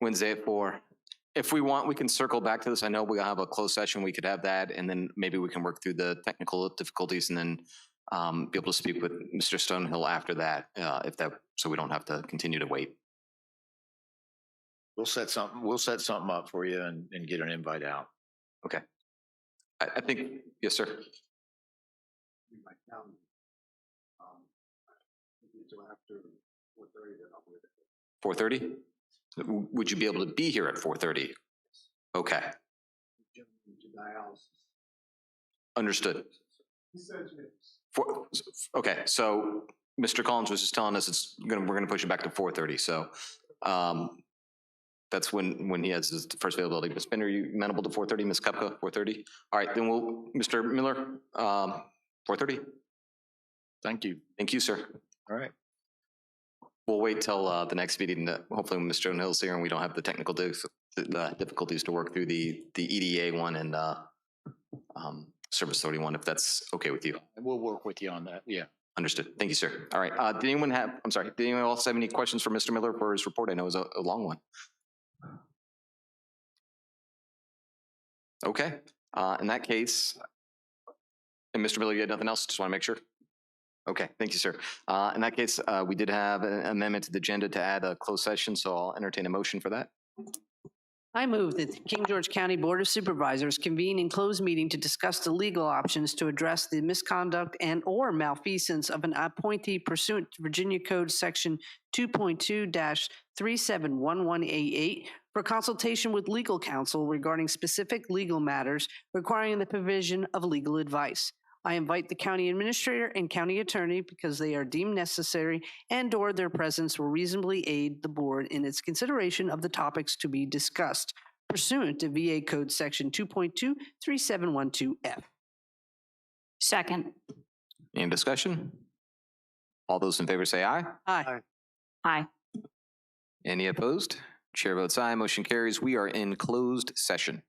Wednesday at 4. If we want, we can circle back to this. I know we'll have a closed session. We could have that, and then maybe we can work through the technical difficulties and then be able to speak with Mr. Stonehill after that, if that, so we don't have to continue to wait. We'll set something up for you and get an invite out. Okay. I think, yes, sir. My calendar. Until after 4:30, then I'll be there. 4:30? Would you be able to be here at 4:30? Okay, To dialysis. understood. He said yes. Okay, so Mr. Collins was just telling us we're gonna push it back to 4:30, so that's when he has his first availability. Ms. Bender, are you amenable to 4:30, Ms. Kupka, 4:30? All right, then Mr. Miller, 4:30? Thank you. Thank you, sir. All right. We'll wait till the next meeting, hopefully when Mr. O'Neill's here and we don't have the technical difficulties to work through the EDA one and Service Authority one, if that's okay with you. We'll work with you on that. Yeah. Understood. Thank you, sir. All right. Did anyone else have any questions for Mr. Miller for his report? I know it was a long one. Okay. In that case, and Mr. Miller, you had nothing else? Just want to make sure. Okay, thank you, sir. In that case, we did have an amendment to the agenda to add a closed session, so I'll entertain a motion for that. I move that the King George County Board of Supervisors convene in closed meeting to discuss the legal options to address the misconduct and/or malfeasance of an appointee pursuant to Virginia Code Section 2.2-371188 for consultation with legal counsel regarding specific legal matters requiring the provision of legal advice. I invite the county administrator and county attorney because they are deemed necessary and/or their presence will reasonably aid the board in its consideration of the topics to be discussed pursuant to VA Code Section 2.2-3712F. Second. Any discussion? All those in favor say aye. Aye. Aye. Any opposed? Chair votes aye. Motion carries. We are in closed session.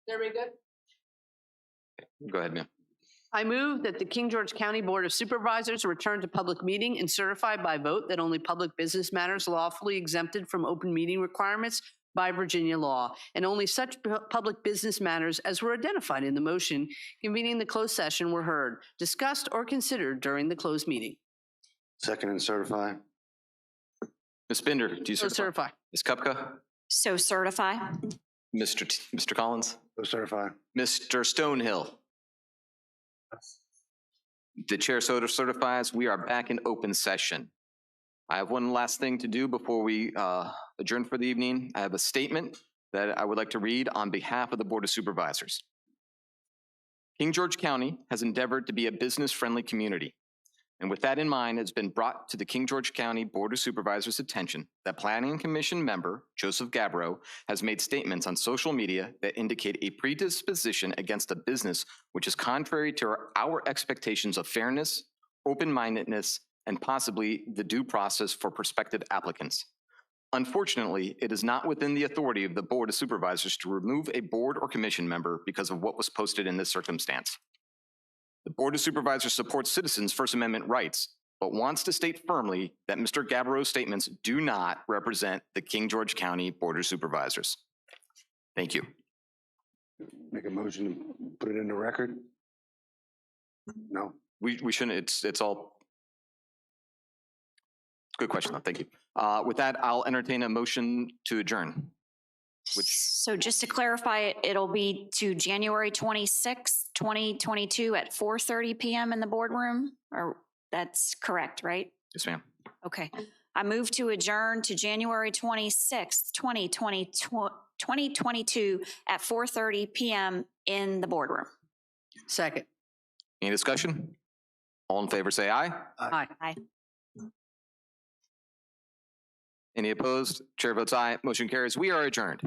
Everybody good? Go ahead, ma'am. I move that the King George County Board of Supervisors return to public meeting and certify by vote that only public business matters lawfully exempted from open meeting requirements by Virginia law, and only such public business matters as were identified in the motion convening the closed session were heard, discussed, or considered during the closed meeting. Second and certify. Ms. Binder, do you So certify? certify. Ms. Kupka? So certify. Mr. Collins? So certify. Mr. Stonehill? The chair so certifies. We are back in open session. I have one last thing to do before we adjourn for the evening. I have a statement that I would like to read on behalf of the Board of Supervisors. King George County has endeavored to be a business-friendly community. And with that in mind, it's been brought to the King George County Board of Supervisors' attention that Planning Commission member Joseph Gabbro has made statements on social media that indicate a predisposition against a business which is contrary to our expectations of fairness, open-mindedness, and possibly the due process for prospective applicants. Unfortunately, it is not within the authority of the Board of Supervisors to remove a board or commission member because of what was posted in this circumstance. The Board of Supervisors supports citizens' First Amendment rights, but wants to state firmly that Mr. Gabbro's statements do not represent the King George County Board of Supervisors. Thank you. Make a motion to put it in the record? No? We shouldn't, it's all. Good question, though. Thank you. With that, I'll entertain a motion to adjourn. So just to clarify, it'll be to January 26th, 2022 at 4:30 PM in the boardroom, or that's correct, right? Yes, ma'am. Okay. I move to adjourn to January 26th, 2022 at 4:30 PM in the boardroom. Second. Any discussion? All in favor, say aye. Aye. Aye. Any opposed? Chair votes aye. Motion carries. We are adjourned.